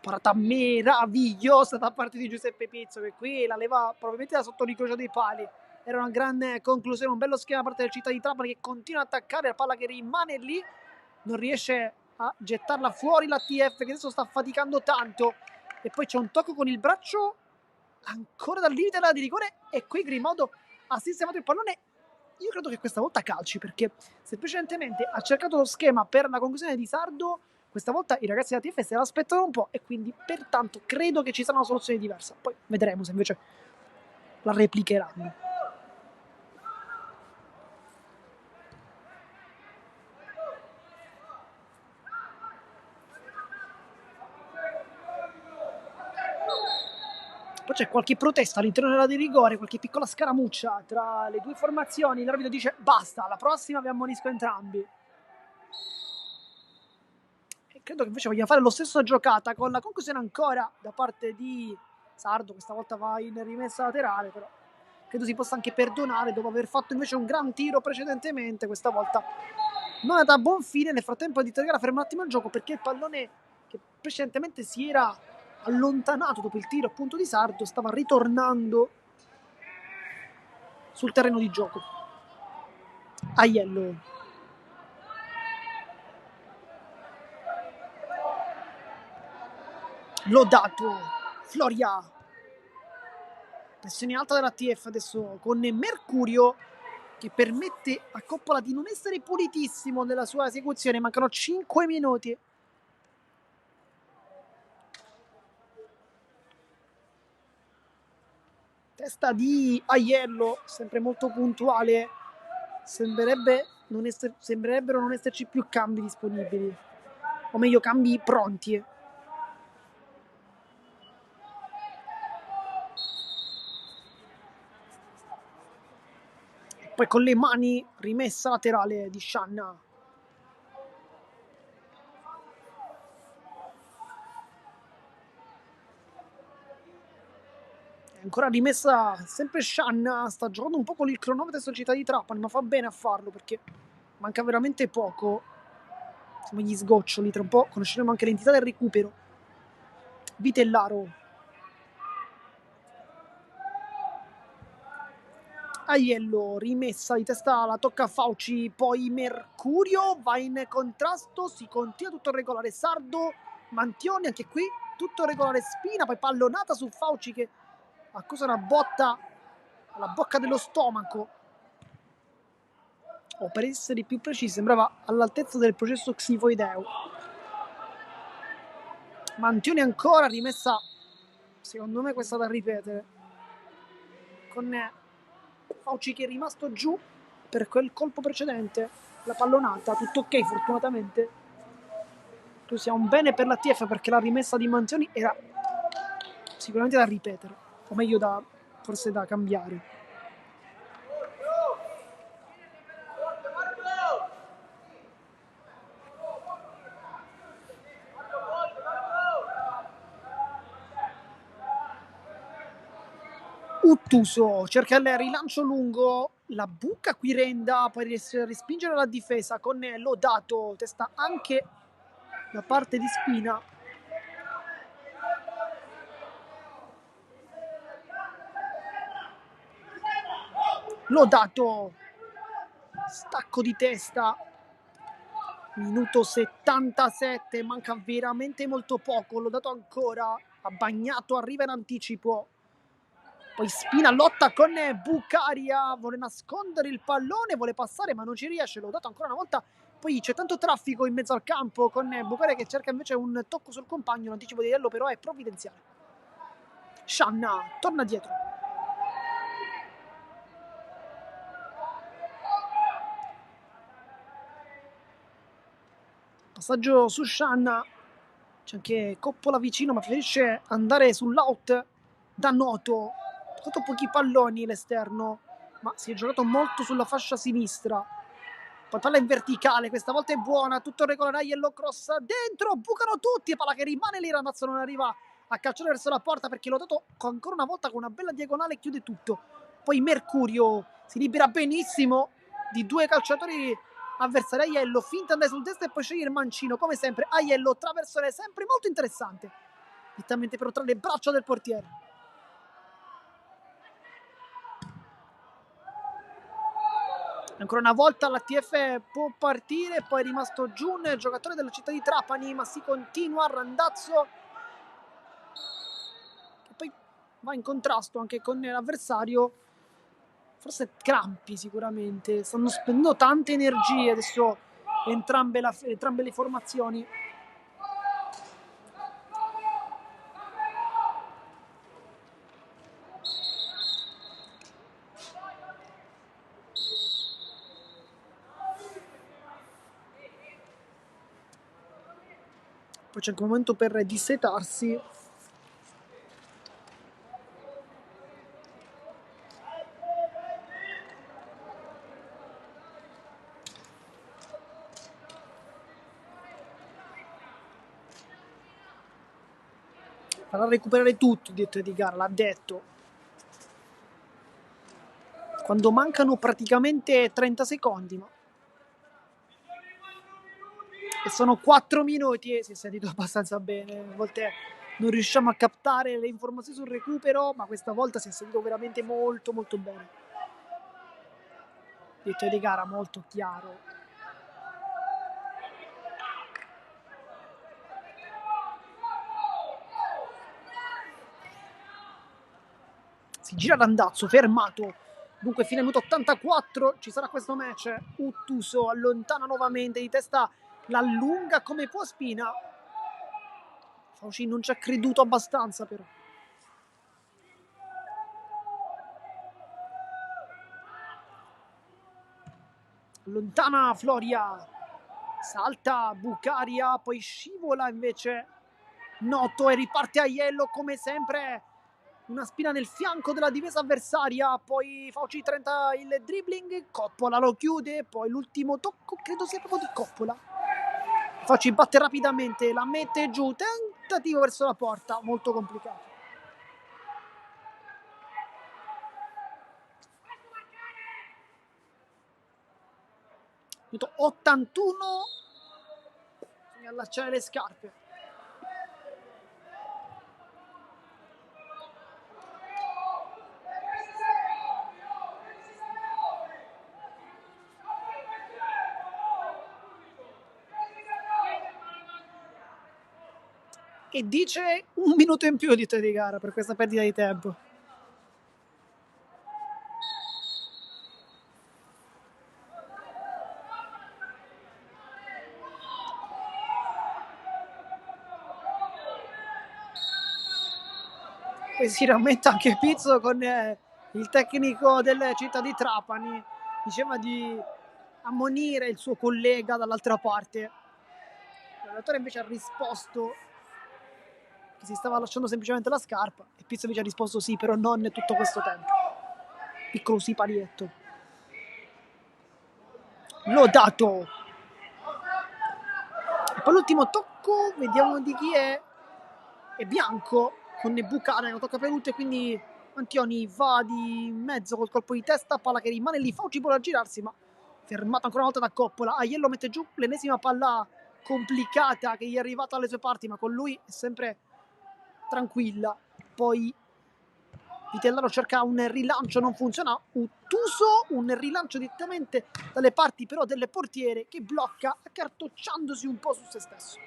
Speaker 1: Parata meravigliosa da parte di Giuseppe Pizzo, che qui la leva probabilmente da sotto l'incrocio dei pali. Era una grande conclusione, un bello schema da parte del Città di Trapani, che continua ad attaccare, la palla che rimane lì, non riesce a gettarla fuori la TF, che adesso sta faticando tanto. E poi c'è un tocco con il braccio ancora dal limite della di rigore, e qui Grimaudo ha sistemato il pallone. Io credo che questa volta calci, perché se precedentemente ha cercato lo schema per la conclusione di Sardo, questa volta i ragazzi della TF se l'aspettano un po', e quindi pertanto credo che ci sarà una soluzione diversa. Poi vedremo se invece la replicheranno. Poi c'è qualche protesta all'interno della di rigore, qualche piccola scaramuccia tra le due formazioni. L'arbitro dice basta, la prossima vi ammonisco entrambi. E credo che invece voglia fare lo stesso giocata, con la conclusione ancora da parte di Sardo. Questa volta va in rimessa laterale, però credo si possa anche perdonare dopo aver fatto invece un gran tiro precedentemente. Questa volta non è andata a buon fine. Nel frattempo di Tergara ferma un attimo il gioco, perché il pallone che precedentemente si era allontanato dopo il tiro appunto di Sardo stava ritornando sul terreno di gioco. Aiello, Lodato, Floria, pressione alta della TF adesso con Mercurio che permette a Coppola di non essere pulitissimo nella sua esecuzione. Mancano 5 minuti. Testa di Aiello, sempre molto puntuale. Sembrerebbero non esserci più cambi disponibili, o meglio cambi pronti. Poi con le mani, rimessa laterale di Shanna. Ancora rimessa, sempre Shanna, sta giocando un po' con il cronometro e società di Trapani, ma fa bene a farlo perché manca veramente poco. Siamo gli sgoccioli, tra un po' conosceremo anche l'entità del recupero. Vitellaro. Aiello, rimessa di testa, la tocca Fauci, poi Mercurio, va in contrasto, si continua tutto regolare. Sardo, Mantioni, anche qui tutto regolare. Spina, poi pallonata su Fauci che accusa una botta alla bocca dello stomaco. O per essere più precisi, sembrava all'altezza del processo xifoideo. Mantioni ancora, rimessa, secondo me questa da ripetere, con Fauci che è rimasto giù per quel colpo precedente, la pallonata, tutto ok fortunatamente. Tu sia un bene per la TF perché la rimessa di Mantioni era sicuramente da ripetere, o meglio forse da cambiare. Uttuso cerca il rilancio lungo, la buca qui Renda, poi riesce a respingere la difesa con Lodato, testa anche da parte di Spina. Lodato, stacco di testa, minuto 77, manca veramente molto poco. Lodato ancora, ha bagnato, arriva in anticipo. Poi Spina lotta con Bucaria, vuole nascondere il pallone, vuole passare ma non ci riesce. Lodato ancora una volta, poi c'è tanto traffico in mezzo al campo con Bucaria che cerca invece un tocco sul compagno. L'anticipo di Aiello però è provvidenziale. Shanna torna dietro. Passaggio su Shanna, c'è anche Coppola vicino ma preferisce andare sull'out da Noto. Ha fatto pochi palloni l'esterno, ma si è giocato molto sulla fascia sinistra. Poi palla in verticale, questa volta è buona, tutto regolare. Aiello cross dentro, bucano tutti, palla che rimane lì, Randazzo non arriva a calciare verso la porta perché Lodato ancora una volta con una bella diagonale chiude tutto. Poi Mercurio si libera benissimo di due calciatori avversari. Aiello finta andare sul destro e poi sceglie il mancino, come sempre. Aiello traversone sempre molto interessante, direttamente però tra le braccia del portiere. Ancora una volta la TF può partire, poi è rimasto Jun, giocatore della città di Trapani, ma si continua. Randazzo che poi va in contrasto anche con l'avversario, forse crampi sicuramente, stanno spendendo tante energie adesso entrambe le formazioni. Poi c'è anche un momento per dissetarsi. Farà recuperare tutto il direttore di gara, l'ha detto. Quando mancano praticamente 30 secondi, ma e sono 4 minuti e si è sentito abbastanza bene. A volte non riusciamo a captare le informazioni sul recupero, ma questa volta si è sentito veramente molto molto bene. Direttore di gara molto chiaro. Si gira Randazzo, fermato Dunque fine minuto 84 ci sarà questo match. Uttuso allontana nuovamente di testa, l'allunga come può Spina. Fauci non ci ha creduto abbastanza però. Allontana Floria, salta Bucaria, poi scivola invece Noto e riparte Aiello come sempre. Una spina nel fianco della difesa avversaria, poi Fauci tenta il dribbling, Coppola lo chiude, poi l'ultimo tocco credo sia proprio di Coppola. Fauci batte rapidamente, la mette giù, tentativo verso la porta, molto complicato. Minuto 81, bisogna allacciare le scarpe. E dice 1 minuto in più di tempo di gara per questa perdita di tempo. Poi si rammenta anche Pizzo con il tecnico del Città di Trapani, diceva di ammonire il suo collega dall'altra parte. L'allenatore invece ha risposto che si stava lasciando semplicemente la scarpa e Pizzo invece ha risposto sì, però non tutto questo tempo. Piccolo siparietto. Lodato. E poi l'ultimo tocco, vediamo di chi è Bianco con Bucana, lo tocca per ultimo, quindi Antioni va di mezzo col colpo di testa, palla che rimane lì, Fauci vuole girarsi ma fermato ancora una volta da Coppola. Aiello mette giù l'ennesima palla complicata che gli è arrivata alle sue parti, ma con lui è sempre tranquilla. Poi Vitellaro cerca un rilancio, non funziona. Uttuso, un rilancio direttamente dalle parti però del portiere che blocca accartocciandosi un po' su se stesso.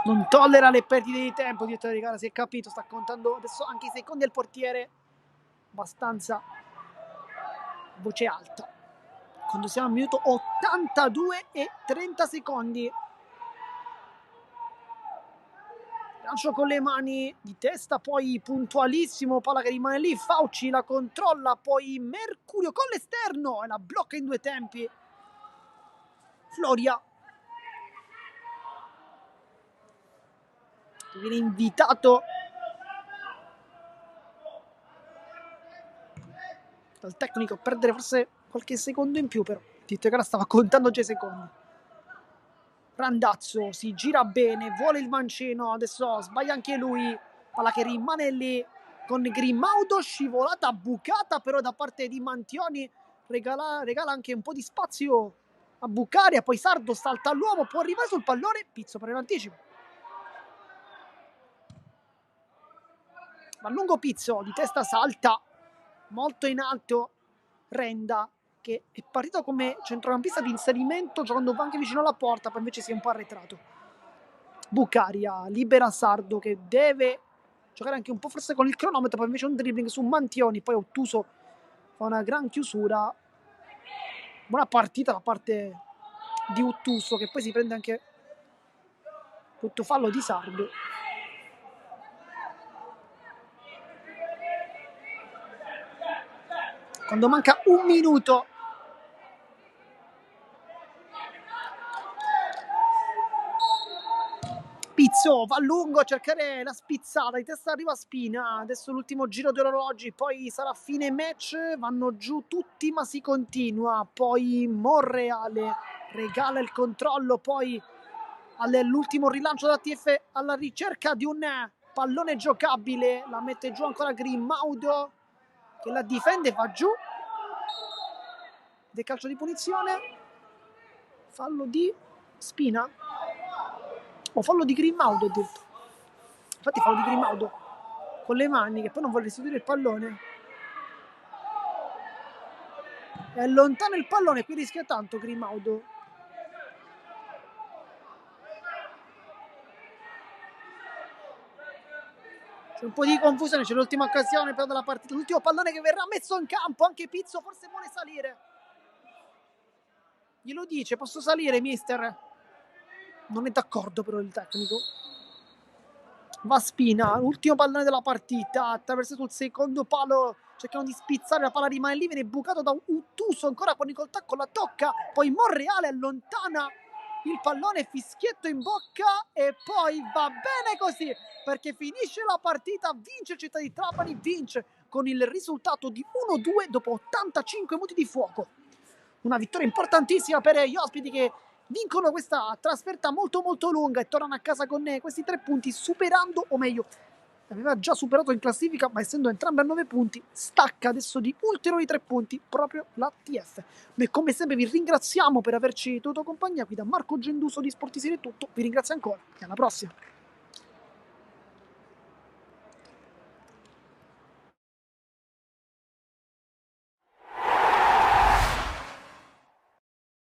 Speaker 1: Non tollera le perdite di tempo, direttore di gara, si è capito, sta contando adesso anche i secondi del portiere, abbastanza voce alta. Quando siamo al minuto 82 e 30 secondi. Lancio con le mani di testa, poi puntualissimo, palla che rimane lì, Fauci la controlla, poi Mercurio con l'esterno e la blocca in 2 tempi. Floria viene invitato dal tecnico a perdere forse qualche secondo in più, però Tito Gara stava contando già i secondi. Randazzo si gira bene, vuole il mancino, adesso sbaglia anche lui, palla che rimane lì con Grimaudo, scivolata bucata però da parte di Mantioni, regala anche un po' di spazio a Bucaria, poi Sardo salta all'uomo, può arrivare sul pallone, Pizzo per l'anticipo. Ma lungo Pizzo, di testa salta, molto in alto, Renda, che è partito come centrocampista di inserimento, giocando anche vicino alla porta, poi invece si è un po' arretrato. Bucaria libera Sardo, che deve giocare anche un po' forse con il cronometro, poi invece un dribbling su Mantioni, poi Ottuso fa una gran chiusura. Buona partita da parte di Ottuso, che poi si prende anche tutto fallo di Sardo. Quando manca 1 minuto Pizzo va a lungo a cercare la spizzata, di testa arriva Spina, adesso l'ultimo giro di orologi, poi sarà fine match, vanno giù tutti ma si continua, poi Monreale regala il controllo, poi all'ultimo rilancio da TF alla ricerca di un pallone giocabile, la mette giù ancora Grimaudo che la difende, va giù, del calcio di punizione, fallo di Spina o fallo di Grimaudo, ho detto. Infatti fallo di Grimaudo con le mani, che poi non vuole restituire il pallone, è lontano il pallone, qui rischia tanto Grimaudo. C'è un po' di confusione, c'è l'ultima occasione però della partita, l'ultimo pallone che verrà messo in campo, anche Pizzo forse vuole salire. Glielo dice, posso salire mister? Non è d'accordo però il tecnico. Va Spina, l'ultimo pallone della partita, attraversato il secondo palo, cercano di spizzare, la palla rimane lì, viene bucato da Uttuso, ancora con il tacco la tocca, poi Monreale allontana il pallone, fischietto in bocca e poi va bene così, perché finisce la partita, vince il Città di Trapani, vince con il risultato di 1-2 dopo 85 minuti di fuoco. Una vittoria importantissima per gli ospiti che vincono questa trasferta molto molto lunga e tornano a casa con questi 3 punti, superando, o meglio, aveva già superato in classifica, ma essendo entrambe a 9 punti, stacca adesso di ulteriori 3 punti proprio la TF. Noi come sempre vi ringraziamo per averci tenuto compagnia, qui da Marco Genduso di Sportisiri è tutto, vi ringrazio ancora e alla prossima!